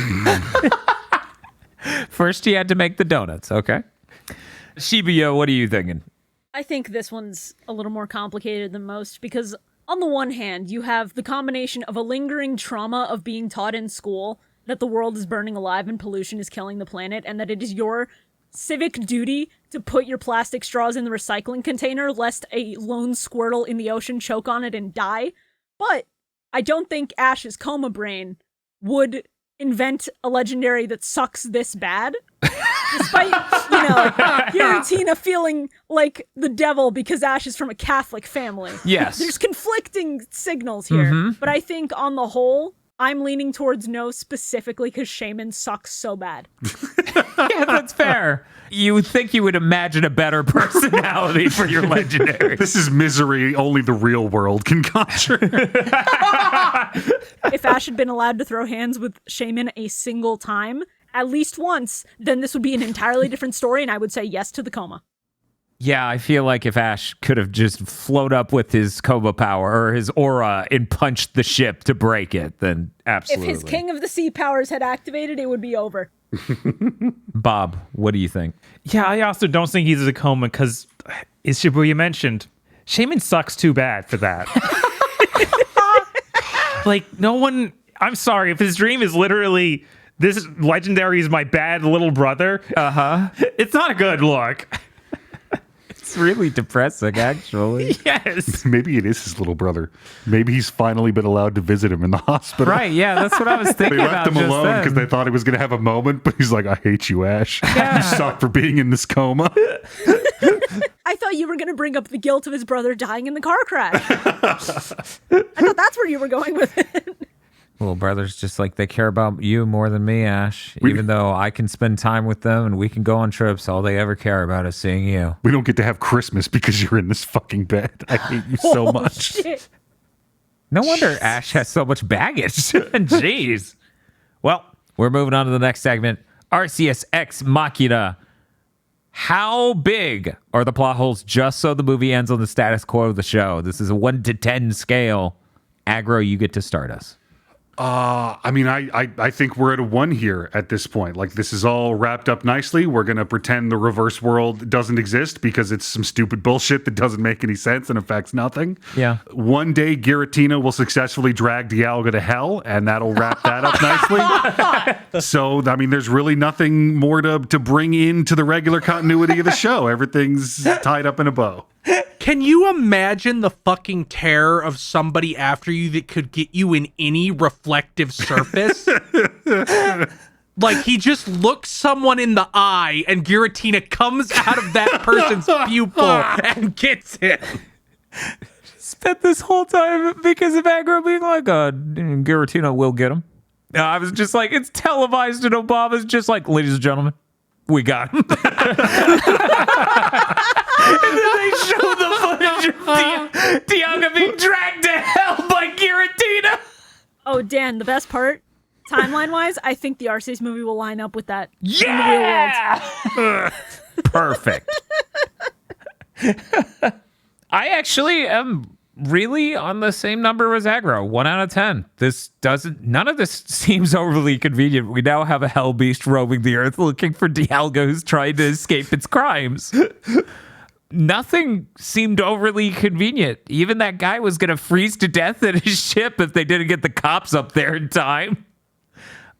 First, he had to make the donuts. Okay. Shibuya, what are you thinking? I think this one's a little more complicated than most because on the one hand, you have the combination of a lingering trauma of being taught in school that the world is burning alive and pollution is killing the planet and that it is your civic duty to put your plastic straws in the recycling container lest a lone Squirtle in the ocean choke on it and die. But I don't think Ash's coma brain would invent a legendary that sucks this bad. Despite, Giratina feeling like the devil because Ash is from a Catholic family. Yes. There's conflicting signals here. But I think on the whole, I'm leaning towards no specifically because Shaman sucks so bad. Yeah, that's fair. You would think you would imagine a better personality for your legendary. This is misery only the real world can conjure. If Ash had been allowed to throw hands with Shaman a single time, at least once, then this would be an entirely different story, and I would say yes to the coma. Yeah, I feel like if Ash could have just float up with his coma power or his aura and punched the ship to break it, then absolutely. If his King of the Sea powers had activated, it would be over. Bob, what do you think? Yeah, I also don't think he's a coma because, as Shibuya mentioned, Shaman sucks too bad for that. Like, no one... I'm sorry, if his dream is literally, this legendary is my bad little brother, it's not a good look. It's really depressing, actually. Yes. Maybe it is his little brother. Maybe he's finally been allowed to visit him in the hospital. Right, yeah, that's what I was thinking They about left him just alone then. because they thought he was going to have a moment, but he's like, I hate you, Ash. You suck for being in this coma. I thought you were going to bring up the guilt of his brother dying in the car crash. I thought that's where you were going with it. Little brother's just like, they care about you more than me, Ash. Even though I can spend time with them and we can go on trips, all they ever care about is seeing you. We don't get to have Christmas because you're in this fucking bed. I hate you so much. Shit. No wonder Ash has so much baggage. Jeez. Well, we're moving on to the next segment. Arceus Ex Machina. How big are the plot holes just so the movie ends on the status quo of the show? This is a 1 to 10 scale. Aggro, you get to start us. I think we're at a 1 here at this point. Like, this is all wrapped up nicely. We're going to pretend the reverse world doesn't exist because it's some stupid bullshit that doesn't make any sense and affects nothing. Yeah. One day, Giratina will successfully drag Dialga to hell, and that'll wrap that up nicely. So, I mean, there's really nothing more to bring into the regular continuity of the show. Everything's tied up in a bow. Can you imagine the fucking terror of somebody after you that could get you in any reflective surface? Like, he just looks someone in the eye and Giratina comes out of that person's pupil and gets it. Spent this whole time because of Aggro being like, Giratina will get him. I was just like, it's televised and Obama's just like, ladies and gentlemen, we got him. And then they show the footage of Dialga being dragged to hell by Giratina. Oh, Dan, the best part, timeline-wise, I think the Arceus movie will line up with that in the real world. Perfect. I actually am really on the same number as aggro, 1 out of 10. None of this seems overly convenient. We now have a hell beast roaming the earth looking for Dialga who's trying to escape its crimes. Nothing seemed overly convenient. Even that guy was going to freeze to death in his ship if they didn't get the cops up there in time.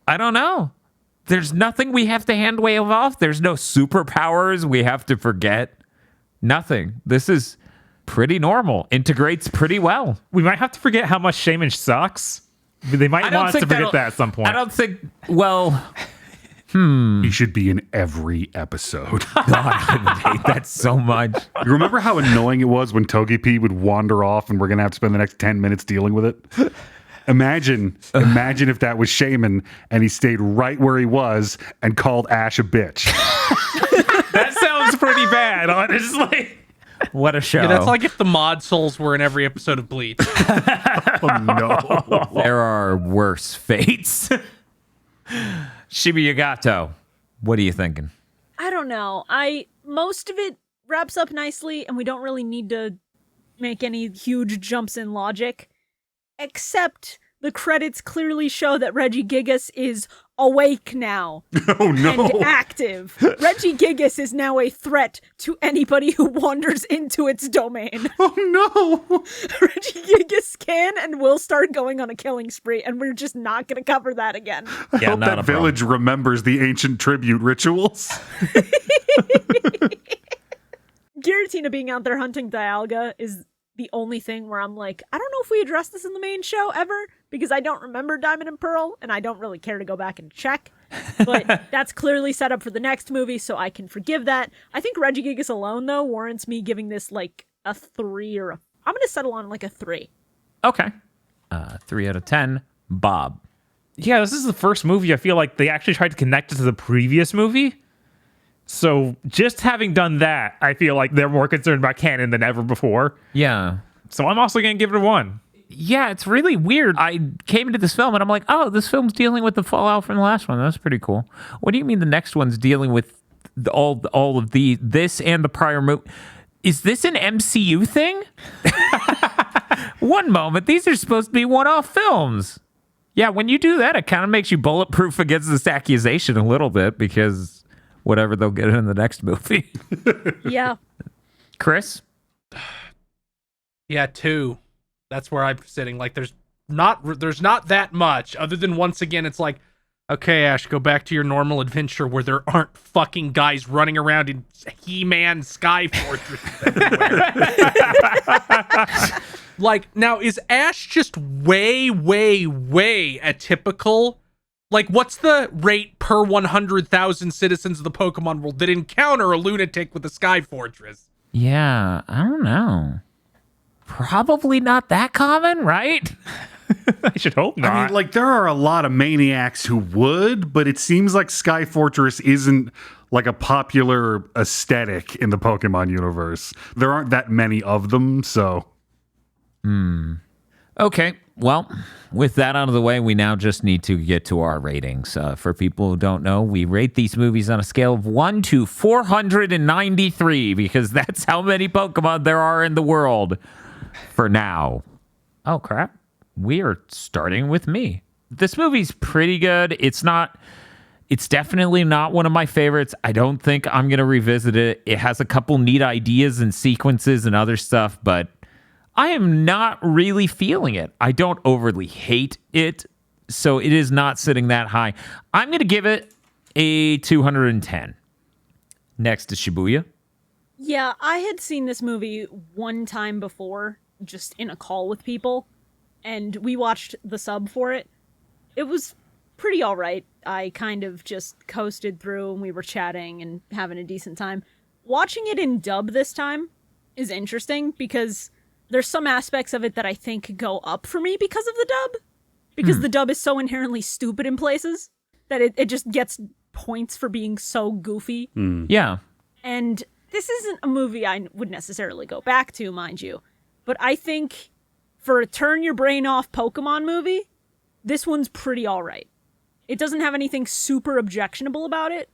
I don't know. There's nothing we have to hand wave off. There's no superpowers we have to forget. Nothing. This is pretty normal. Integrates pretty well. We might have to forget how much Shaman sucks. They might want us to forget that at some point. I don't think, well... He should be in every episode. God, I would hate that so much. You remember how annoying it was when Togepi would wander off and we're going to have to spend the next 10 minutes dealing with it? Imagine if that was Shaman and he stayed right where he was and called Ash a bitch. That sounds pretty bad, honestly. What a show. Yeah, that's like if the mod souls were in every episode of Bleach. Oh, no. There are worse fates. Shiba Yagato, what are you thinking? I don't know. Most of it wraps up nicely, and we don't really need to make any huge jumps in logic. Except the credits clearly show that Regigigas is awake now. Oh, no. And active. Regigigas is now a threat to anybody who wanders into its domain. Oh, no. Regigigas can and will start going on a killing spree, and we're just not going to cover that again. I hope that village remembers the ancient tribute rituals. Giratina being out there hunting Dialga is the only thing where I'm like, I don't know if we addressed this in the main show ever, because I don't remember Diamond and Pearl, and I don't really care to go back and check. But that's clearly set up for the next movie, so I can forgive that. I think Regigigas alone, though, warrants me giving this like a 3 or a... I'm going to settle on like a 3. Okay. 3 out of 10. Bob. Yeah, this is the first movie I feel like they actually tried to connect it to the previous movie. So just having done that, I feel like they're more concerned about canon than ever before. Yeah. So I'm also going to give it a 1. Yeah, it's really weird. I came into this film and I'm like, oh, this film's dealing with the fallout from the last one. That's pretty cool. What do you mean the next one's dealing with all of this and the prior movie? Is this an MCU thing? One moment, these are supposed to be one-off films. Yeah, when you do that, it kind of makes you bulletproof against this accusation a little bit, because whatever they'll get in the next movie. Yeah. Chris? Yeah, 2. That's where I'm sitting. Like, there's not that much, other than once again, it's like, okay, Ash, go back to your normal adventure where there aren't fucking guys running around in He-Man Sky Fortress everywhere. Like, now, is Ash just way, way, way atypical? Like, what's the rate per 100,000 citizens of the Pokemon world that encounter a lunatic with a Sky Fortress? Yeah, I don't know. Probably not that common, right? I should hope not. I mean, like, there are a lot of maniacs who would, but it seems like Sky Fortress isn't like a popular aesthetic in the Pokemon universe. There aren't that many of them, so... Okay, well, with that out of the way, we now just need to get to our ratings. For people who don't know, we rate these movies on a scale of 1 to 493, because that's how many Pokemon there are in the world for now. Oh, crap. We are starting with me. This movie's pretty good. It's definitely not one of my favorites. I don't think I'm going to revisit it. It has a couple neat ideas and sequences and other stuff, but I am not really feeling it. I don't overly hate it, so it is not sitting that high. I'm going to give it a 210. Next to Shibuya. Yeah, I had seen this movie one time before, just in a call with people, and we watched the sub for it. It was pretty all right. I kind of just coasted through, and we were chatting and having a decent time. Watching it in dub this time is interesting, because there's some aspects of it that I think go up for me because of the dub. Because the dub is so inherently stupid in places that it just gets points for being so goofy. Yeah. And this isn't a movie I would necessarily go back to, mind you. But I think for a turn your brain off Pokemon movie, this one's pretty all right. It doesn't have anything super objectionable about it.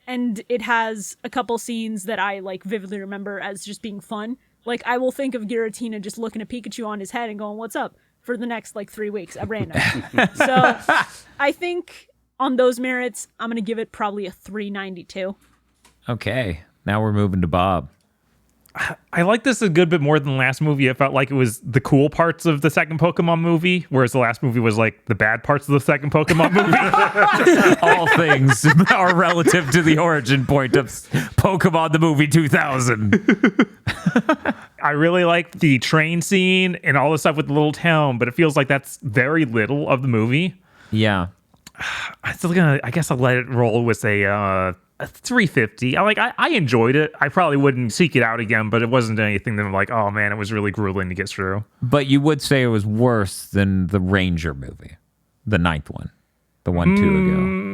And it has a couple scenes that I like vividly remember as just being fun. Like, I will think of Giratina just looking at Pikachu on his head and going, "What's up?" for the next, like, 3 weeks at random. So I think on those merits, I'm going to give it probably a 392. Okay, now we're moving to Bob. I like this a good bit more than the last movie. I felt like it was the cool parts of the second Pokemon movie, whereas the last movie was like the bad parts of the second Pokemon movie. All things are relative to the origin point of Pokemon the movie 2000. I really like the train scene and all the stuff with the little town, but it feels like that's very little of the movie. Yeah. I guess I'll let it roll with a 350. I enjoyed it. I probably wouldn't seek it out again, but it wasn't anything that I'm like, oh man, it was really grueling to get through. But you would say it was worse than the Ranger movie, the 9th one, the one 2 ago.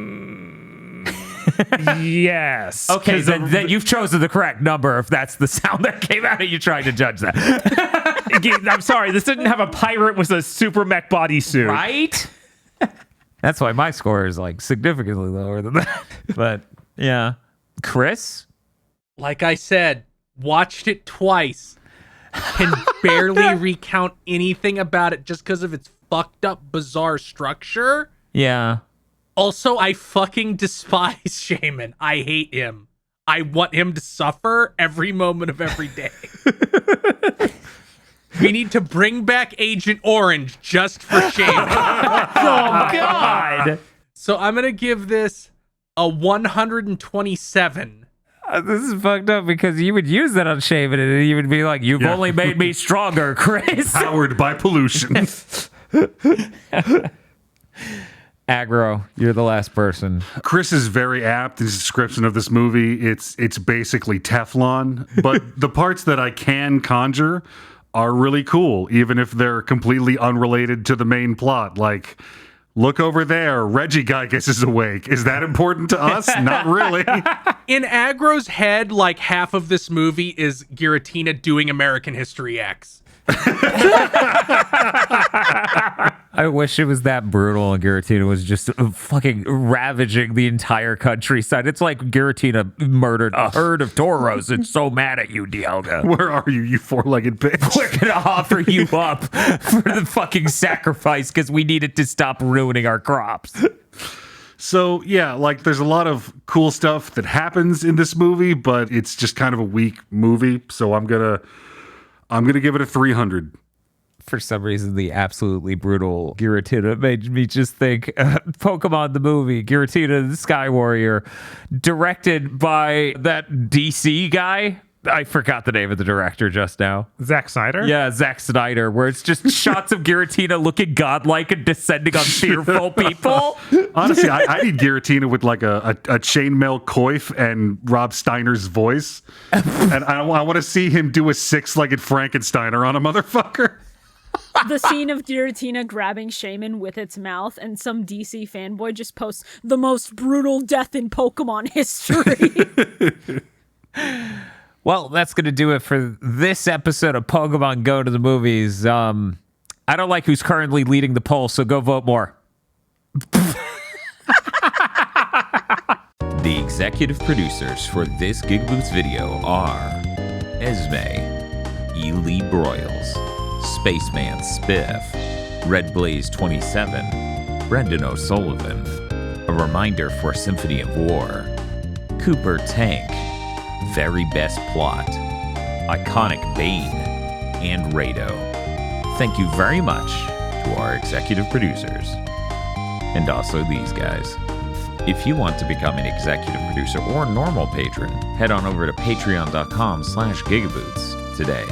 Yes. Okay, then you've chosen the correct number if that's the sound that came out of you trying to judge that. I'm sorry, this didn't have a pirate with a super mech bodysuit. Right? That's why my score is like significantly lower than that. But yeah. Chris? Like I said, watched it twice. Can barely recount anything about it just because of its fucked up, bizarre structure. Yeah. Also, I fucking despise Shaman. I hate him. I want him to suffer every moment of every day. We need to bring back Agent Orange just for Shaman. Oh God. So I'm going to give this a 127. This is fucked up because you would use that on Shaman and you would be like, you've only made me stronger, Chris. Powered by pollution. Aggro, you're the last person. Chris is very apt in his description of this movie. It's basically Teflon, but the parts that I can conjure are really cool, even if they're completely unrelated to the main plot. Like, look over there, Regigigas is awake. Is that important to us? Not really. In Aggro's head, like half of this movie is Giratina doing American History X. I wish it was that brutal and Giratina was just fucking ravaging the entire countryside. It's like Giratina murdered a herd of toros. It's so mad at you, Dialga. Where are you, you four-legged bitch? We're gonna offer you up for the fucking sacrifice because we needed to stop ruining our crops. So, yeah, like, there's a lot of cool stuff that happens in this movie, but it's just kind of a weak movie, so I'm gonna give it a 300. For some reason, the absolutely brutal Giratina made me just think Pokemon the movie, Giratina the Sky Warrior, directed by that DC guy. I forgot the name of the director just now. Zack Snyder? Yeah, Zack Snyder, where it's just shots of Giratina looking godlike and descending on fearful people. Honestly, I need Giratina with like a chainmail coif and Rob Steiner's voice. And I want to see him do a six-legged Frankensteiner on a motherfucker. The scene of Giratina grabbing Shaman with its mouth, and some DC fanboy just posts the most brutal death in Pokemon history. Well, that's going to do it for this episode of Pokemon Go to the Movies. I don't like who's currently leading the poll, so go vote more. The executive producers for this GigaBoots video are Esme, Ely Broyles, Spaceman Spiff, Red Blaze 27, Brendan O'Sullivan, A Reminder for Symphony of War, Cooper Tank, Very Best Plot, Iconic Bane, and Rado. Thank you very much to our executive producers. And also these guys. If you want to become an executive producer or normal patron, head on over to patreon.com/gigaboots today.